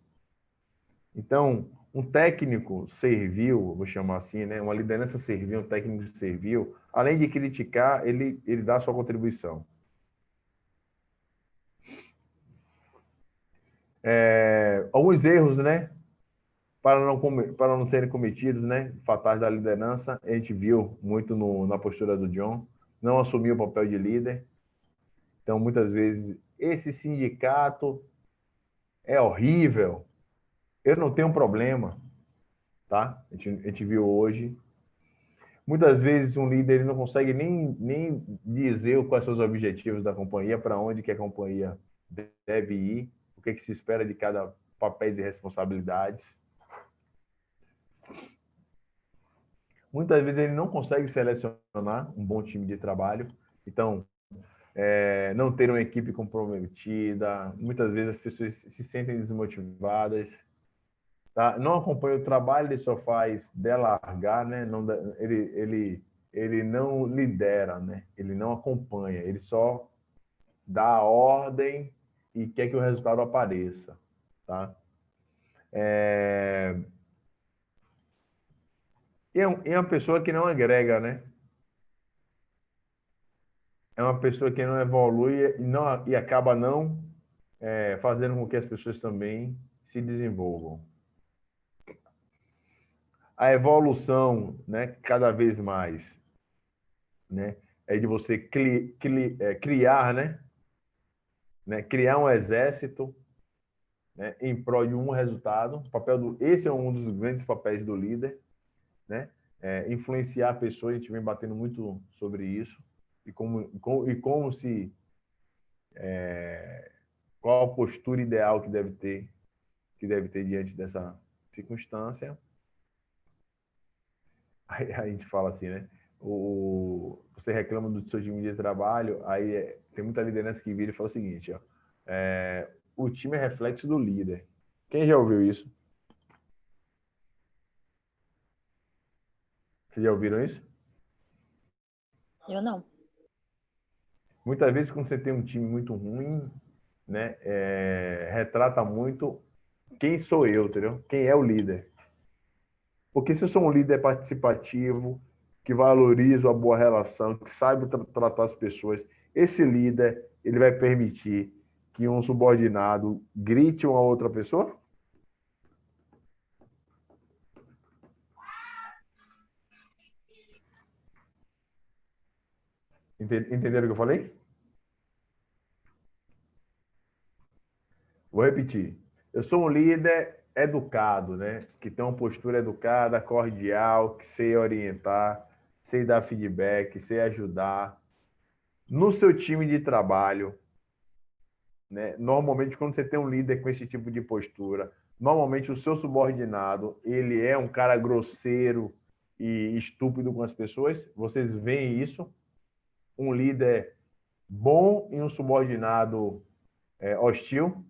Então, um técnico servil, vou chamar assim, né? Uma liderança servil, um técnico servil, além de criticar, ele dá a sua contribuição. Alguns erros, né? Para não serem cometidos, né? Fatais da liderança, a gente viu muito na postura do John, não assumiu o papel de líder. Então, muitas vezes, esse sindicato é horrível, eu não tenho problema, tá? A gente viu hoje. Muitas vezes, um líder ele não consegue nem dizer quais são os objetivos da companhia, para onde que a companhia deve ir, o que se espera de cada papel e responsabilidades. Muitas vezes ele não consegue selecionar um bom time de trabalho. Então, não ter uma equipe comprometida. Muitas vezes as pessoas se sentem desmotivadas. Tá? Não acompanha o trabalho, ele só faz delargar, né? Ele não lidera, né? Ele não acompanha, ele só dá a ordem e quer que o resultado apareça. Tá? E é uma pessoa que não agrega, né? é uma pessoa que não evolui e acaba não fazendo com que as pessoas também se desenvolvam. A evolução, né, cada vez mais, né, é de você criar, né, criar um exército, né, em prol de um resultado. Esse é um dos grandes papéis do líder, né? Influenciar a pessoa. A gente vem batendo muito sobre isso e como se qual a postura ideal que deve ter diante dessa circunstância. Aí a gente fala assim, né? Você reclama do seu time de trabalho, aí tem muita liderança que vira e fala o seguinte, ó, o time é reflexo do líder. Quem já ouviu isso? Vocês já ouviram isso? Eu não. Muitas vezes, quando você tem um time muito ruim, né, retrata muito quem sou eu, entendeu? Quem é o líder. Porque se eu sou um líder participativo, que valoriza a boa relação, que sabe tratar as pessoas, esse líder, ele vai permitir que um subordinado grite uma outra pessoa? Entenderam o que eu falei? Vou repetir. Eu sou um líder educado, né? Que tem uma postura educada, cordial, que sei orientar, sei dar feedback, sei ajudar. No seu time de trabalho, né? Normalmente, quando você tem um líder com esse tipo de postura, normalmente o seu subordinado, ele é um cara grosseiro e estúpido com as pessoas. Vocês veem isso? Um líder bom e um subordinado hostil?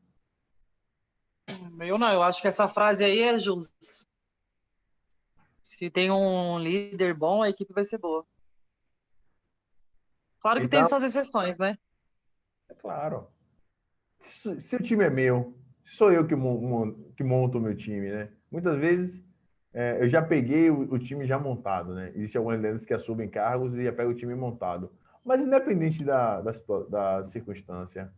Eu não, eu acho que essa frase aí é justa. Se tem um líder bom, a equipe vai ser boa. Claro que tem suas exceções, né? É claro. Se o time é meu, sou eu que monto o meu time, né? Muitas vezes eu já peguei o time já montado, né? Existem algumas lideranças que assumem cargos e já pegam o time montado. Mas independente da circunstância,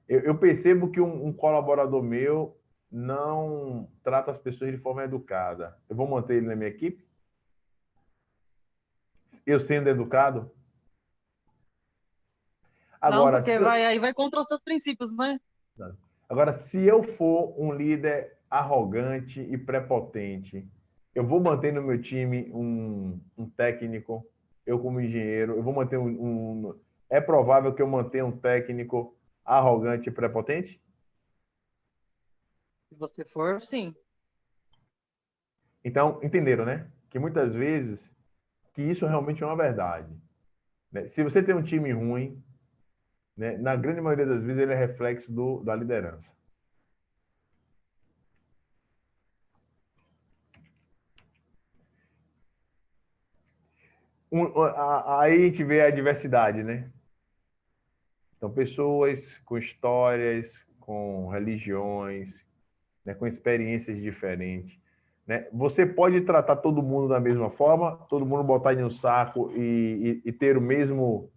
eu percebo que um colaborador meu não trata as pessoas de forma educada. Eu vou manter ele na minha equipe? Eu sendo educado? Agora, não, porque aí vai contra os seus princípios, né? Agora, se eu for um líder arrogante e prepotente, eu vou manter no meu time um técnico, eu como engenheiro, eu vou manter É provável que eu mantenha um técnico arrogante e prepotente? Se você for, sim. Então, entenderam, né? Que muitas vezes que isso realmente é uma verdade. Se você tem um time ruim, né, na grande maioria das vezes ele é reflexo da liderança. Aí a gente vê a diversidade, né? Então, pessoas com histórias, com religiões, né, com experiências diferentes. Né? Você pode tratar todo mundo da mesma forma, todo mundo botar em um saco e ter o mesmo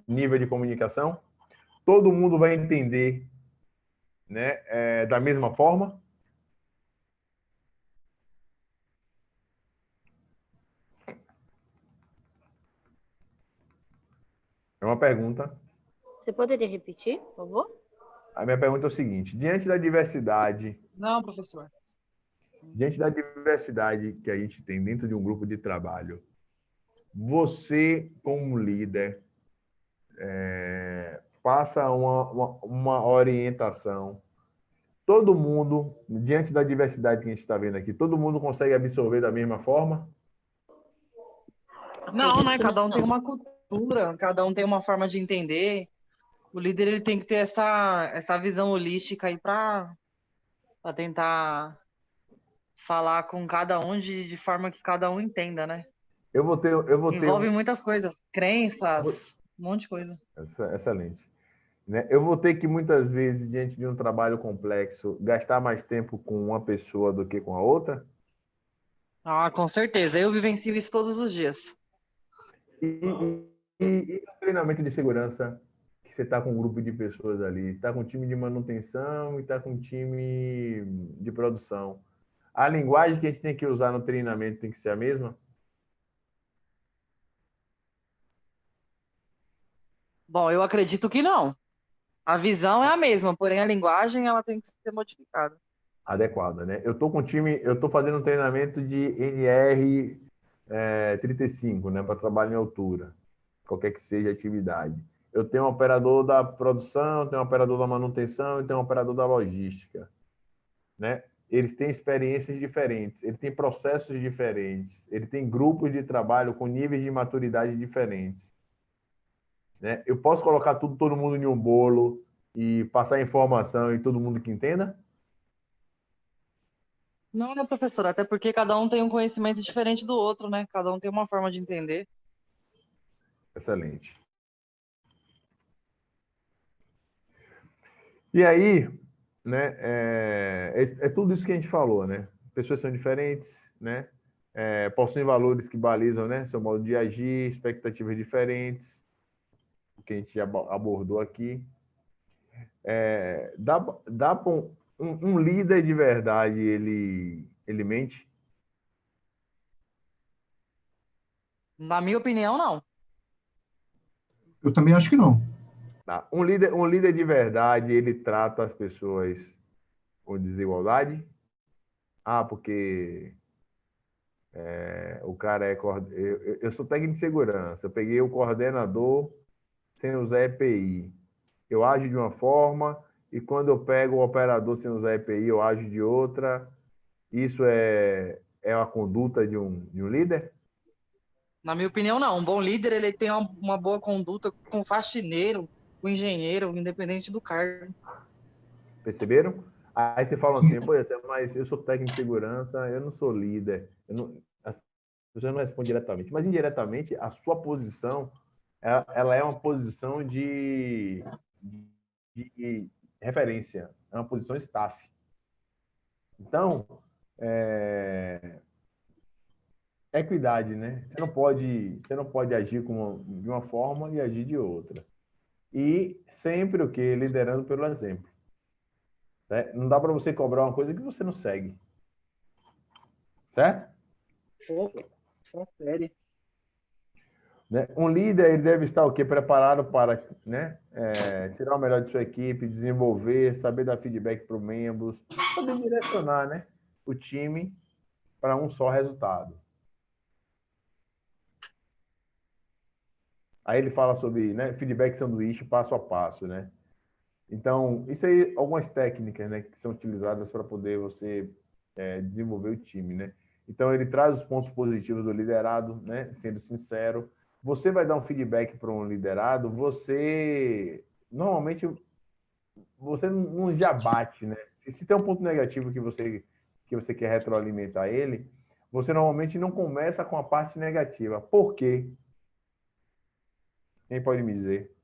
nível de comunicação? Todo mundo vai entender, né, da mesma forma? É uma pergunta. Você poderia repetir, por favor? A minha pergunta é o seguinte: diante da diversidade... Não, professor. Diante da diversidade que a gente tem dentro de um grupo de trabalho, você, como líder, passa uma orientação. Todo mundo, diante da diversidade que a gente está vendo aqui, todo mundo consegue absorver da mesma forma? Não, né? Cada um tem uma cultura, cada um tem uma forma de entender. O líder ele tem que ter essa visão holística aí para tentar falar com cada um de forma que cada um entenda, né? Envolve muitas coisas, crenças, um monte de coisa. Excelente. Eu vou ter que, muitas vezes, diante de um trabalho complexo, gastar mais tempo com uma pessoa do que com a outra? Ah, com certeza. Eu vivencio isso todos os dias. E no treinamento de segurança, que você está com um grupo de pessoas ali, está com um time de manutenção e está com um time de produção. A linguagem que a gente tem que usar no treinamento tem que ser a mesma? Bom, eu acredito que não. A visão é a mesma, porém a linguagem ela tem que ser modificada. Adequada, né? Eu tô com time, eu tô fazendo um treinamento de NR 35, né, para trabalho em altura, qualquer que seja a atividade. Eu tenho um operador da produção, tenho um operador da manutenção e tenho um operador da logística, né? Eles têm experiências diferentes, ele tem processos diferentes, ele tem grupos de trabalho com níveis de maturidade diferentes, né? Eu posso colocar todo mundo em um bolo e passar informação e todo mundo que entenda? Não, né, professor? Até porque cada um tem um conhecimento diferente do outro, né? Cada um tem uma forma de entender. Excelente. E aí, né, é tudo isso que a gente falou, né? Pessoas são diferentes, né? Possuem valores que balizam, né, seu modo de agir, expectativas diferentes, que a gente já abordou aqui. Dá para um líder de verdade, ele mente? Na minha opinião, não. Eu também acho que não. Tá? Um líder de verdade, ele trata as pessoas com desigualdade? Ah, porque o cara é... Eu sou técnico de segurança, eu peguei o coordenador sem usar EPI. Eu ajo de uma forma e quando eu pego o operador sem usar EPI, eu ajo de outra. Isso é a conduta de um líder? Na minha opinião, não. Um bom líder, ele tem uma boa conduta com o faxineiro, com o engenheiro, independente do cargo. Perceberam? Aí você fala assim, pô, mas eu sou técnico de segurança, eu não sou líder. As pessoas não respondem diretamente, mas indiretamente a sua posição, ela é uma posição de referência, é uma posição staff. Então, equidade, né? Você não pode agir de uma forma e agir de outra. E sempre o quê? Liderando pelo exemplo. Né? Não dá para você cobrar uma coisa que você não segue. Certo? Só sério. Né? Um líder ele deve estar o quê? Preparado para, né, tirar o melhor de sua equipe, desenvolver, saber dar feedback para os membros, saber direcionar, né, o time para um só resultado. Aí ele fala sobre, né, feedback sanduíche passo a passo, né? Então, isso aí, algumas técnicas, né, que são utilizadas para poder você desenvolver o time, né? Então, ele traz os pontos positivos do liderado, né, sendo sincero. Você vai dar um feedback para um liderado, normalmente, você não já bate, né? Se tem um ponto negativo que você quer retroalimentar ele, você normalmente não começa com a parte negativa. Por quê? Quem pode me dizer?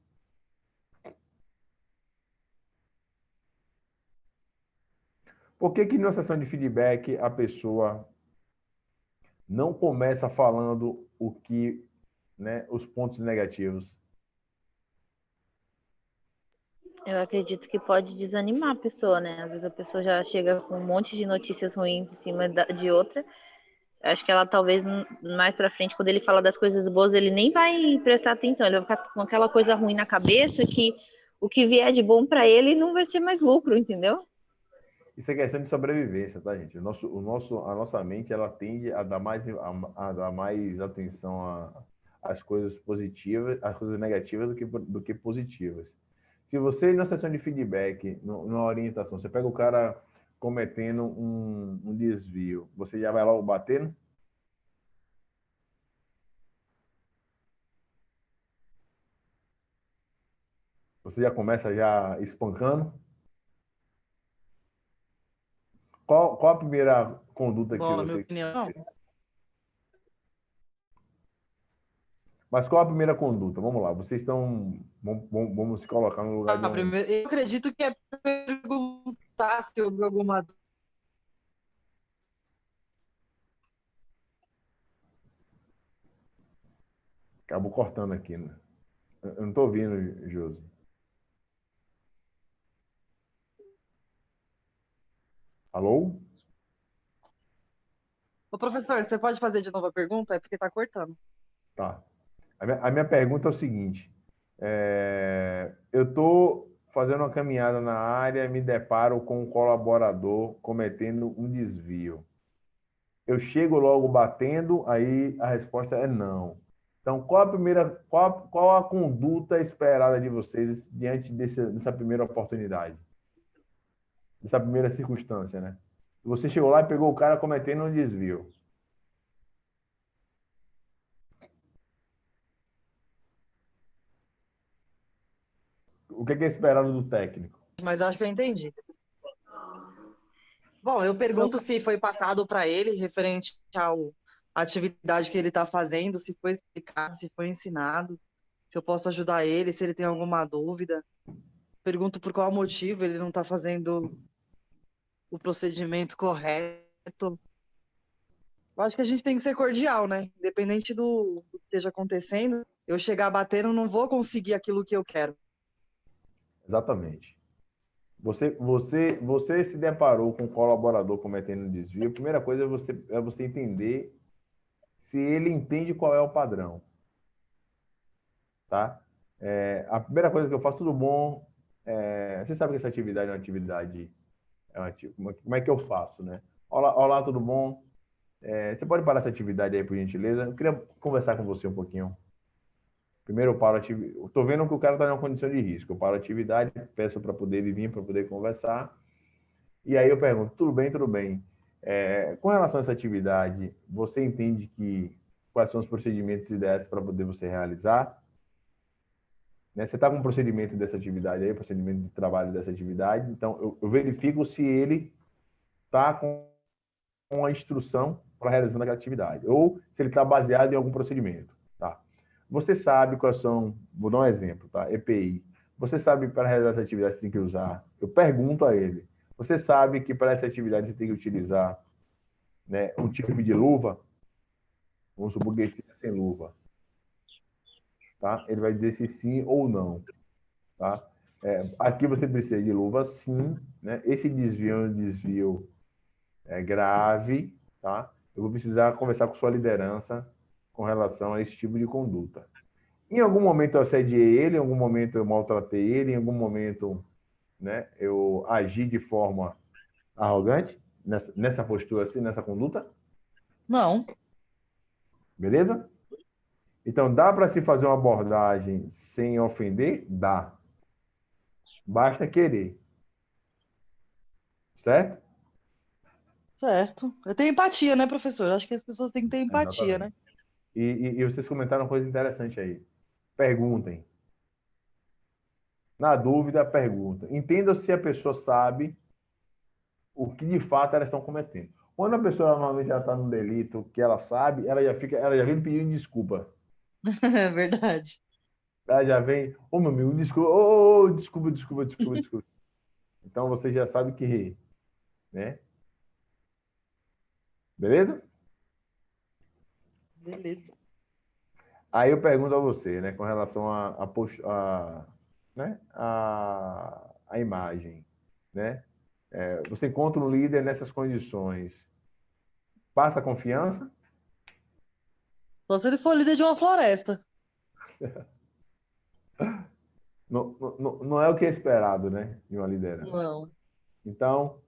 Por que numa sessão de feedback a pessoa não começa falando né, os pontos negativos? Eu acredito que pode desanimar a pessoa, né? Às vezes a pessoa já chega com um monte de notícias ruins em cima de outra. Acho que ela talvez mais pra frente, quando ele fala das coisas boas, ele nem vai prestar atenção. Ele vai ficar com aquela coisa ruim na cabeça que o que vier de bom pra ele não vai ser mais lucro, entendeu? Isso é questão de sobrevivência, tá, gente? A nossa mente, ela tende a dar mais atenção às coisas positivas, às coisas negativas do que positivas. Se você, na sessão de feedback, numa orientação, você pega o cara cometendo um desvio, você já vai logo batendo? Você já começa já espancando? Qual a primeira conduta que Bom, na minha você... opinião, não. Mas qual a primeira conduta? Vamos lá, vocês estão... Vamos se colocar no lugar de um... Primeiro, eu acredito que é perguntar se houve alguma... Acabou cortando aqui, né? Eu não estou ouvindo, Josi. Alô? Ô, professor, você pode fazer de novo a pergunta? É porque tá cortando. Tá. A minha pergunta é o seguinte. Eu estou fazendo uma caminhada na área e me deparo com um colaborador cometendo um desvio. Eu chego logo batendo, aí a resposta é não. Então, qual a conduta esperada de vocês diante dessa primeira oportunidade? Dessa primeira circunstância, né? Você chegou lá e pegou o cara cometendo um desvio. O que é esperado do técnico? Mas eu acho que eu entendi. Bom, eu pergunto se foi passado para ele referente à atividade que ele está fazendo, se foi explicado, se foi ensinado, se eu posso ajudar ele, se ele tem alguma dúvida. Pergunto por qual motivo ele não está fazendo o procedimento correto. Eu acho que a gente tem que ser cordial, né? Independente do que esteja acontecendo, eu chegar batendo, não vou conseguir aquilo que eu quero. Exatamente. Você se deparou com um colaborador cometendo um desvio, a primeira coisa é você entender se ele entende qual é o padrão. Tá? A primeira coisa que eu faço, tudo bom? Você sabe que essa atividade é uma atividade... como é que eu faço, né? Olá, tudo bom? Você pode parar essa atividade aí, por gentileza? Eu queria conversar com você um pouquinho. Primeiro eu paro a atividade. Estou vendo que o cara está em uma condição de risco. Eu paro a atividade, peço para poder vir, para poder conversar. E aí eu pergunto, tudo bem, tudo bem. Com relação a essa atividade, você entende quais são os procedimentos ideais para poder você realizar? Né? Você está com um procedimento dessa atividade aí, procedimento de trabalho dessa atividade. Então, eu verifico se ele está com a instrução para realizar aquela atividade. Ou se ele está baseado em algum procedimento. Tá? Você sabe quais são, vou dar um exemplo, tá? EPI. Você sabe para realizar essa atividade você tem que usar. Eu pergunto a ele. Você sabe que para essa atividade você tem que utilizar, né, um tipo de luva? Vamos supor que ele esteja sem luva. Tá? Ele vai dizer se sim ou não. Tá? Aqui você precisa de luva, sim. Né? Esse desvio é um desvio grave. Tá? Eu vou precisar conversar com sua liderança com relação a esse tipo de conduta. Em algum momento eu assediei ele, em algum momento eu maltratei ele, em algum momento, né, eu agi de forma arrogante nessa postura assim, nessa conduta? Não. Beleza? Então, dá para se fazer uma abordagem sem ofender? Dá. Basta querer. Certo? Certo. Eu tenho empatia, né, professor? Eu acho que as pessoas têm que ter empatia, Exatamente. né? E vocês comentaram uma coisa interessante aí. Perguntem. Na dúvida, perguntem. Entenda se a pessoa sabe o que de fato elas estão cometendo. Quando a pessoa normalmente está num delito que ela sabe, ela já vem pedindo desculpa. É verdade. Ela já vem, meu amigo, desculpa, desculpa. Então você já sabe que, né? Beleza? Beleza. Aí eu pergunto a você, né, com relação né, a imagem, né? Você encontra um líder nessas condições, passa confiança? Só se ele for líder de uma floresta. Não é o que é esperado, né, de uma liderança. Não. Então,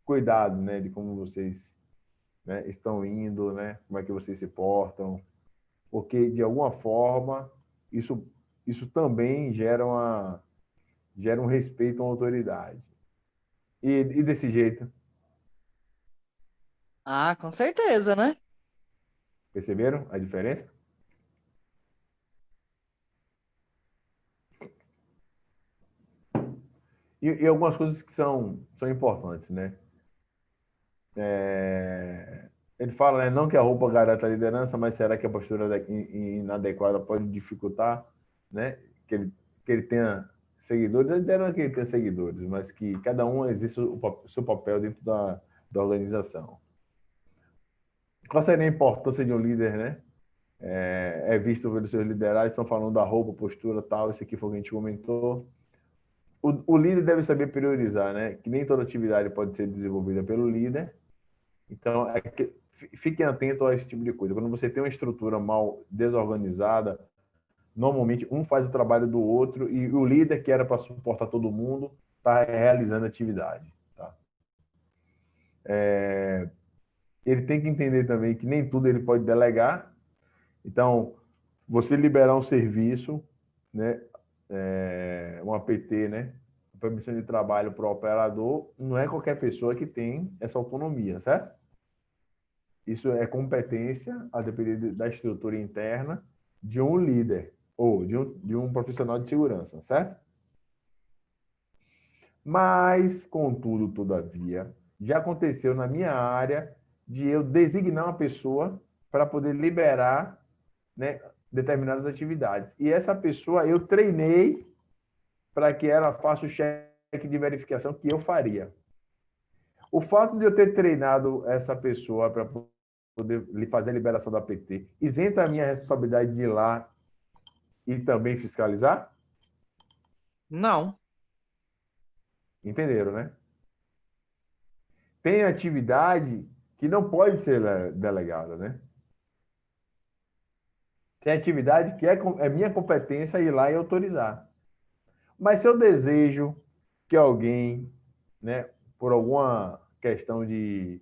cuidado, né, de como vocês, né, estão indo, né, como é que vocês se portam, porque de alguma forma isso também gera um respeito à autoridade. E desse jeito, Ah, com certeza, né? perceberam a diferença? E algumas coisas que são importantes, né? Ele fala, né, não que a roupa garanta a liderança, mas será que a postura inadequada pode dificultar, né, que ele tenha seguidores? Não é que ele tenha seguidores, mas que cada um exerça o seu papel dentro da organização. Qual seria a importância de um líder, né, é visto pelos seus liderados, estão falando da roupa, postura, tal, isso aqui foi o que a gente comentou. O líder deve saber priorizar, né? Que nem toda atividade pode ser desenvolvida pelo líder. Então, fiquem atentos a esse tipo de coisa. Quando você tem uma estrutura mal desorganizada, normalmente um faz o trabalho do outro e o líder, que era para suportar todo mundo, está realizando a atividade. Tá? Ele tem que entender também que nem tudo ele pode delegar. Então, você liberar um serviço, né? Um APT, né? Permissão de trabalho para o operador, não é qualquer pessoa que tem essa autonomia, certo? Isso é competência, a depender da estrutura interna, de um líder ou de um profissional de segurança, certo? Mas, contudo, todavia, já aconteceu na minha área de eu designar uma pessoa para poder liberar, né, determinadas atividades. E essa pessoa eu treinei para que ela faça o cheque de verificação que eu faria. O fato de eu ter treinado essa pessoa para poder fazer a liberação da PT isenta a minha responsabilidade de ir lá e também fiscalizar? Não. Entenderam, né? Tem atividade que não pode ser delegada, né? Tem atividade que é minha competência ir lá e autorizar. Mas se eu desejo que alguém, né, por alguma questão de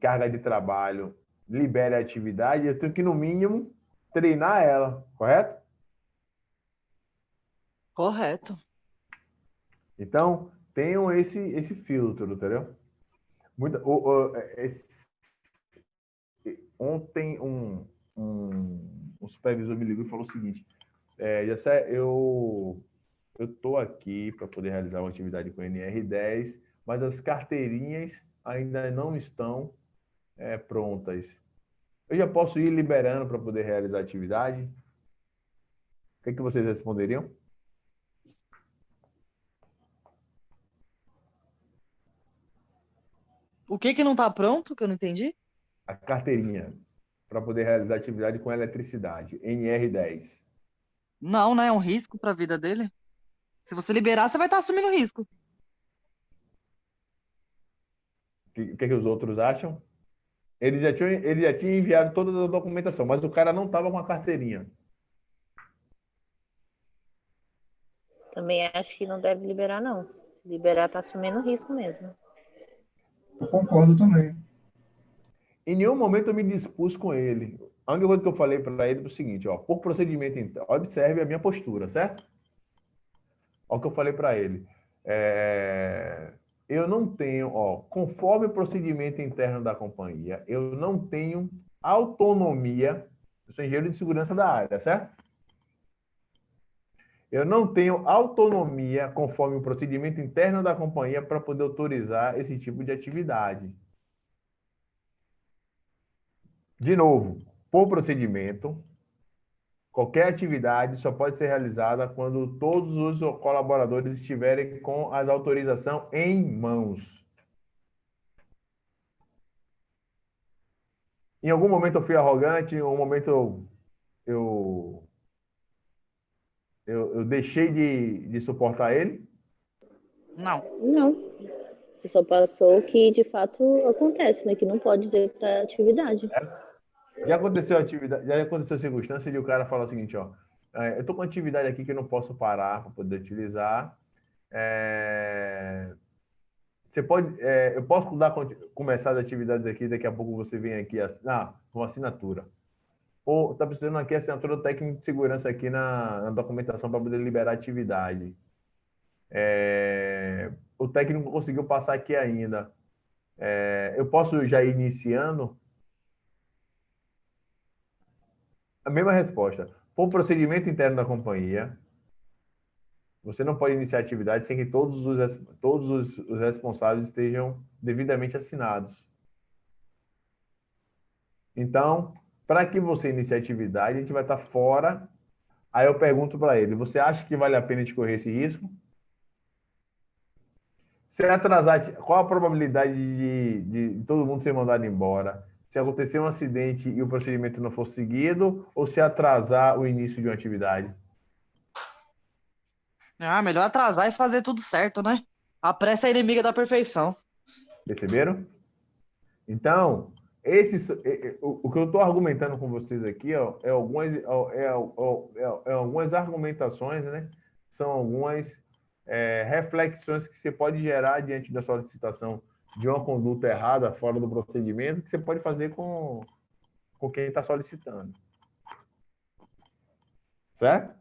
carga de trabalho, libere a atividade, eu tenho que, no mínimo, treinar ela, correto? Correto. Então, tenham esse filtro, entendeu? Ontem, um supervisor me ligou e falou o seguinte, Jessé, eu estou aqui para poder realizar uma atividade com NR10, mas as carteirinhas ainda não estão prontas. Eu já posso ir liberando para poder realizar a atividade? O que vocês responderiam? O que não está pronto, que eu não entendi? A carteirinha para poder realizar atividade com eletricidade, NR10. Não, né? É um risco para a vida dele. Se você liberar, você vai estar assumindo risco. O que os outros acham? Ele já tinha enviado toda a documentação, mas o cara não estava com a carteirinha. Também acho que não deve liberar, não. Se liberar, tá assumindo risco mesmo. Eu concordo também. Em nenhum momento eu me dispus com ele. A única coisa que eu falei para ele foi o seguinte, ó, por procedimento interno, observe a minha postura, certo? Olha o que eu falei para ele. Eu não tenho, conforme o procedimento interno da companhia, eu não tenho autonomia, eu sou engenheiro de segurança da área, certo? Eu não tenho autonomia, conforme o procedimento interno da companhia, para poder autorizar esse tipo de atividade. De novo, por procedimento, qualquer atividade só pode ser realizada quando todos os colaboradores estiverem com as autorizações em mãos. Em algum momento eu fui arrogante, em algum momento eu deixei de suportar ele? Não. Não. Você só passou o que de fato acontece, né? Que não pode dizer para atividade. Já aconteceu circunstância de o cara falar o seguinte, ó, eu estou com uma atividade aqui que eu não posso parar para poder utilizar. Você pode, eu posso começar as atividades aqui, daqui a pouco você vem aqui com assinatura. Ou está precisando aqui a assinatura do técnico de segurança aqui na documentação para poder liberar a atividade. O técnico conseguiu passar aqui ainda. Eu posso já ir iniciando? A mesma resposta. Por procedimento interno da companhia, você não pode iniciar a atividade sem que todos os responsáveis estejam devidamente assinados. Então, para que você inicie a atividade, a gente vai estar fora. Aí eu pergunto para ele, você acha que vale a pena de correr esse risco? Se atrasar, qual a probabilidade de todo mundo ser mandado embora? Se se acontecer um acidente e o procedimento não for seguido, ou se atrasar o início de uma atividade? Ah, melhor atrasar e fazer tudo certo, né? A pressa é inimiga da perfeição. Perceberam? Então, o que eu estou argumentando com vocês aqui, ó, é algumas argumentações, né? São algumas reflexões que você pode gerar diante da solicitação de uma conduta errada fora do procedimento, que você pode fazer com quem está solicitando. Certo?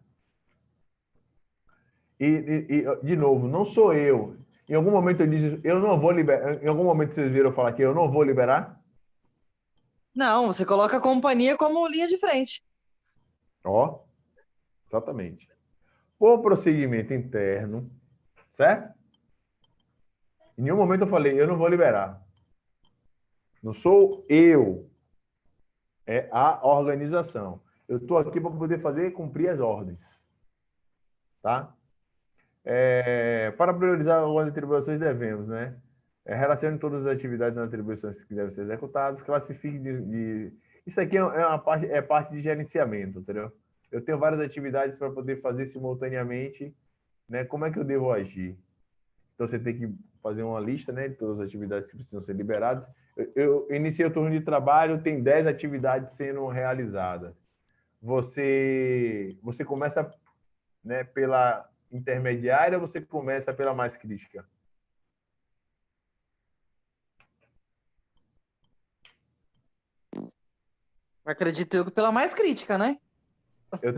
De novo, não sou eu. Em algum momento eu disse, eu não vou liberar. Em algum momento vocês viram eu falar que eu não vou liberar? Não, você coloca a companhia como linha de frente. Ó, exatamente. Por procedimento interno, certo? Em nenhum momento eu falei, eu não vou liberar. Não sou eu. É a organização. Eu estou aqui para poder cumprir as ordens. Tá? Para priorizar algumas atribuições devemos, né? Relacione todas as atividades nas atribuições que devem ser executadas, classifique Isso aqui é parte de gerenciamento, entendeu? Eu tenho várias atividades para poder fazer simultaneamente, né? Como é que eu devo agir? Então, você tem que fazer uma lista, né, de todas as atividades que precisam ser liberadas. Eu iniciei o turno de trabalho, tem 10 atividades sendo realizadas. Você começa, né, pela intermediária ou você começa pela mais crítica? Acredito eu que pela mais crítica, né? Eu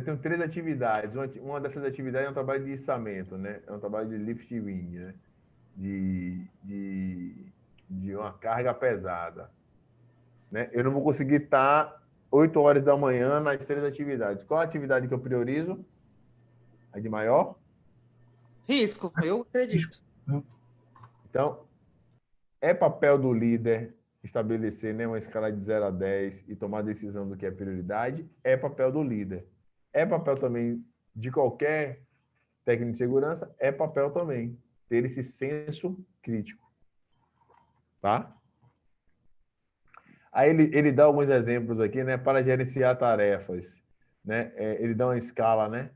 tenho 3 atividades. Uma dessas atividades é um trabalho de içamento, né? É um trabalho de lift wing, né? De uma carga pesada. Né? Eu não vou conseguir estar 8 horas da manhã nas 3 atividades. Qual a atividade que eu priorizo? A de maior? Risco, eu acredito. Então, é papel do líder estabelecer, né, uma escala de 0 a 10 e tomar decisão do que é prioridade. É papel do líder. É papel também de qualquer técnico de segurança. É papel também ter esse senso crítico. Tá? Aí ele dá alguns exemplos aqui, né, para gerenciar tarefas. Né? Ele dá uma escala, né?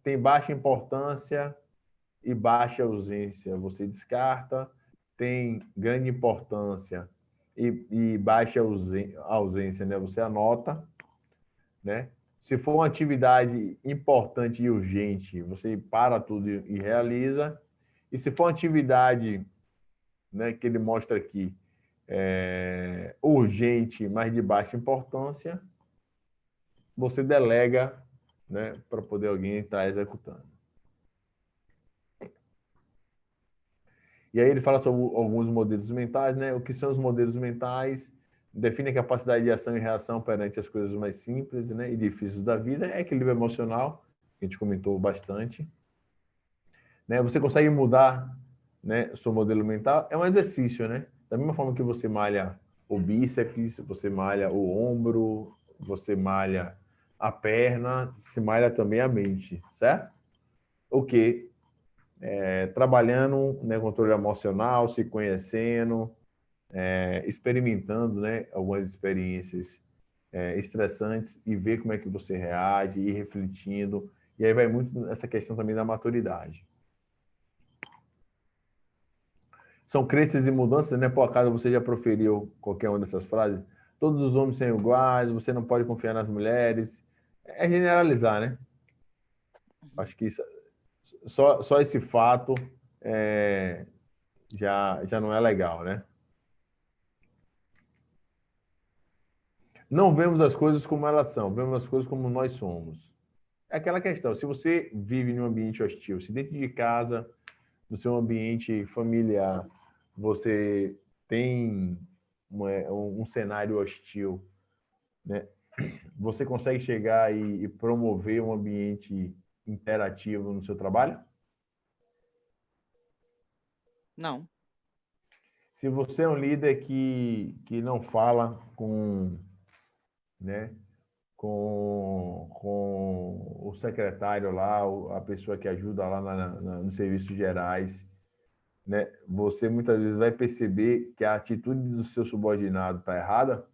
Tem baixa importância e baixa ausência. Você descarta. Tem grande importância e baixa ausência, né? Você anota, né? Se for uma atividade importante e urgente, você para tudo e realiza. E se for uma atividade, né, que ele mostra aqui, urgente, mas de baixa importância, você delega, né, para poder alguém estar executando. E aí ele fala sobre alguns modelos mentais, né? O que são os modelos mentais? Define a capacidade de ação e reação perante as coisas mais simples, né, e difíceis da vida. É equilíbrio emocional, que a gente comentou bastante. Né? Você consegue mudar, né, o seu modelo mental? É um exercício, né? Da mesma forma que você malha o bíceps, você malha o ombro, você malha a perna, se malha também a mente, certo? O quê? Trabalhando, né, controle emocional, se conhecendo, experimentando, né, algumas experiências estressantes e ver como é que você reage, ir refletindo. E aí vai muito essa questão também da maturidade. São crenças e mudanças, né? Por acaso você já proferiu qualquer uma dessas frases? Todos os homens são iguais, você não pode confiar nas mulheres. É generalizar, né? Acho que isso, só esse fato já não é legal, né? Não vemos as coisas como elas são, vemos as coisas como nós somos. É aquela questão, se você vive em um ambiente hostil, se dentro de casa, no seu ambiente familiar, você tem um cenário hostil, né? Você consegue chegar e promover um ambiente interativo no seu trabalho? Não. Se você é um líder que não fala com, né, com o secretário lá, a pessoa que ajuda lá nos serviços gerais, né, você muitas vezes vai perceber que a atitude do seu subordinado está errada.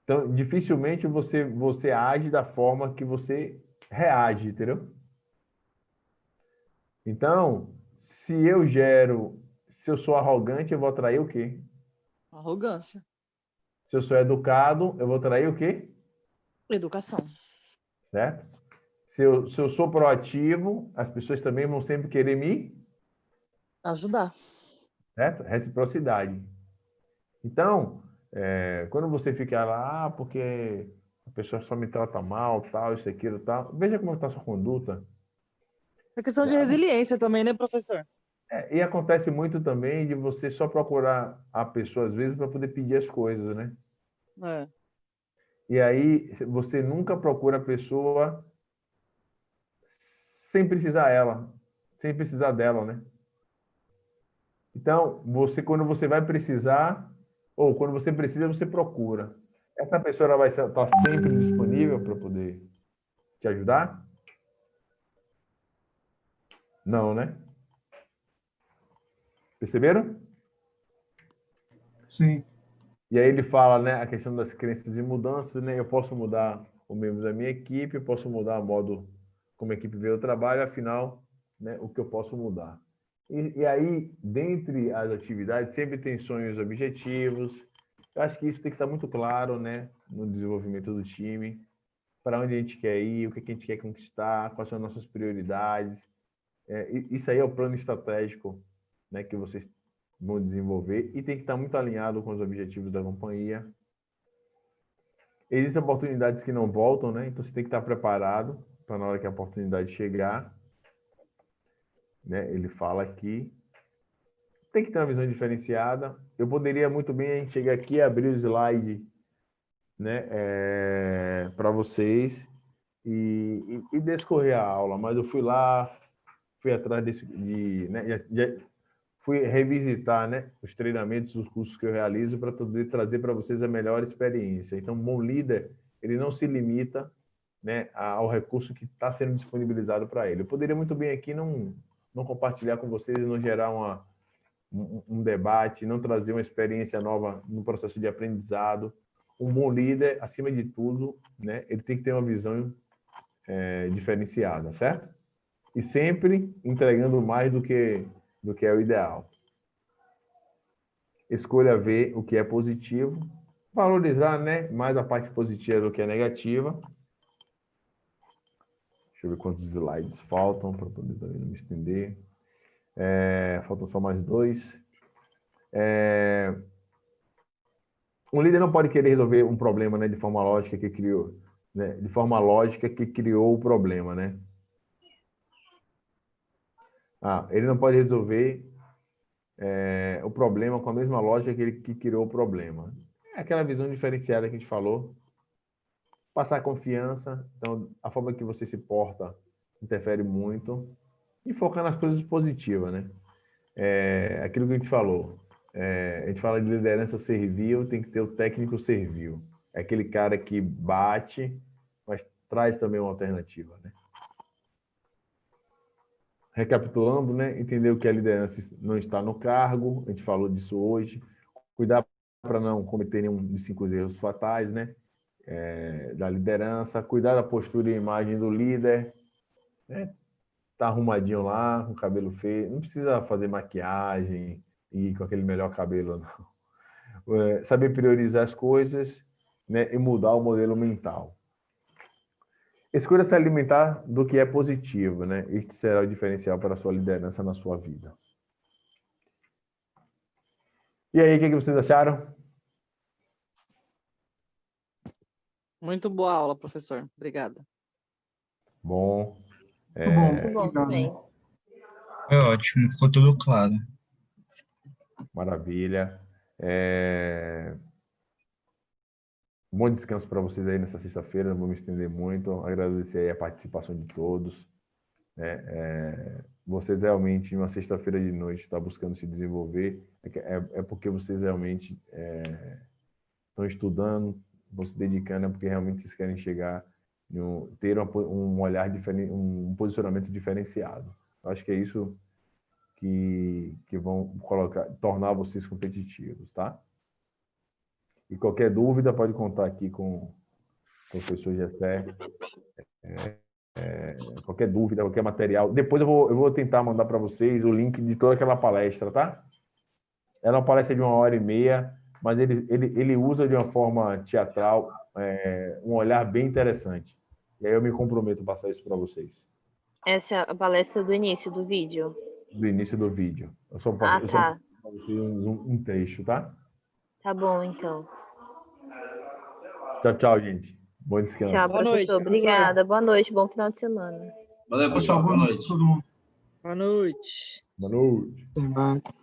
Então, dificilmente você age da forma que você reage, entendeu? Então, se eu sou arrogante, eu vou atrair o quê? Arrogância. Se eu sou educado, eu vou atrair o quê? Educação. Certo? Se eu sou proativo, as pessoas também vão sempre querer me ajudar. Certo? Reciprocidade. Então, quando você fica lá, porque a pessoa só me trata mal, tal, isso, aquilo, tal, veja como está a sua conduta. É questão de resiliência também, né, professor? E acontece muito também de você só procurar a pessoa, às vezes, para poder pedir as coisas, né? É. E aí, você nunca procura a pessoa sem precisar dela, né? Então, quando você vai precisar, ou quando você precisa, você procura. Essa pessoa ela vai estar sempre disponível para poder te ajudar? Não, né? Perceberam? Sim. E aí ele fala, né, a questão das crenças e mudanças, né? Eu posso mudar o membro da minha equipe, eu posso mudar o modo como a equipe vê o trabalho, afinal, né, o que eu posso mudar. E aí, dentre as atividades, sempre tem sonhos e objetivos. Eu acho que isso tem que estar muito claro, né, no desenvolvimento do time, para onde a gente quer ir, o que a gente quer conquistar, quais são as nossas prioridades. Isso aí é o plano estratégico, né, que vocês vão desenvolver e tem que estar muito alinhado com os objetivos da companhia. Existem oportunidades que não voltam, né? Então você tem que estar preparado para na hora que a oportunidade chegar, né? Ele fala aqui, tem que ter uma visão diferenciada. Eu poderia muito bem a gente chegar aqui e abrir o slide, né, para vocês e descorrer a aula, mas eu fui lá, fui atrás né, fui revisitar, né, os treinamentos, os cursos que eu realizo para poder trazer para vocês a melhor experiência. Então, um bom líder, ele não se limita, né, ao recurso que está sendo disponibilizado para ele. Eu poderia muito bem aqui não compartilhar com vocês, não gerar um debate, não trazer uma experiência nova no processo de aprendizado. Um bom líder, acima de tudo, né, ele tem que ter uma visão diferenciada, certo? E sempre entregando mais do que é o ideal. Escolha ver o que é positivo, valorizar, né, mais a parte positiva do que a negativa. Deixa eu ver quantos slides faltam para poder também não me estender. Faltam só mais 2. Um líder não pode querer resolver um problema, né, de forma lógica que criou, né, de forma lógica que criou o problema, né? Ele não pode resolver o problema com a mesma lógica que criou o problema. É aquela visão diferenciada que a gente falou. Passar confiança. Então, a forma que você se porta interfere muito. E focar nas coisas positivas, né? Aquilo que a gente falou. A gente fala de liderança servil, tem que ter o técnico servil. É aquele cara que bate, mas traz também uma alternativa, né? Recapitulando, né? Entender o que a liderança não está no cargo, a gente falou disso hoje. Cuidar para não cometer nenhum dos 5 erros fatais, né? Da liderança. Cuidar da postura e imagem do líder, né? Tá arrumadinho lá, com o cabelo feio. Não precisa fazer maquiagem e com aquele melhor cabelo, não. Saber priorizar as coisas, né? E mudar o modelo mental. Escolha se alimentar do que é positivo, né? Este será o diferencial para a sua liderança na sua vida. E aí, o que vocês acharam? Muito boa aula, professor. Obrigada. Bom. Muito bom também. Foi ótimo, ficou tudo claro. Maravilha. Bom descanso para vocês aí nessa sexta-feira, não vou me estender muito. Agradecer aí a participação de todos. Vocês realmente, em uma sexta-feira de noite, estão buscando se desenvolver. É porque vocês realmente estão estudando, estão se dedicando, é porque realmente vocês querem chegar, ter um olhar diferente, um posicionamento diferenciado. Acho que é isso que vão tornar vocês competitivos, tá? E qualquer dúvida pode contar aqui com o professor Gessé. Qualquer dúvida, qualquer material. Depois eu vou tentar mandar para vocês o link de toda aquela palestra, tá? Era uma palestra de 1h30, mas ele usa de uma forma teatral um olhar bem interessante. E aí eu me comprometo a passar isso para vocês. Essa é a palestra do início do vídeo. Do início do vídeo. Eu só Tá. para vocês um trecho, tá? Tá bom, então. Tchau, tchau, gente. Bom descanso. Tchau, Boa noite, professor. Obrigada. Boa noite. Bom final de semana. Valeu, pessoal. Boa noite. Boa noite. Boa noite.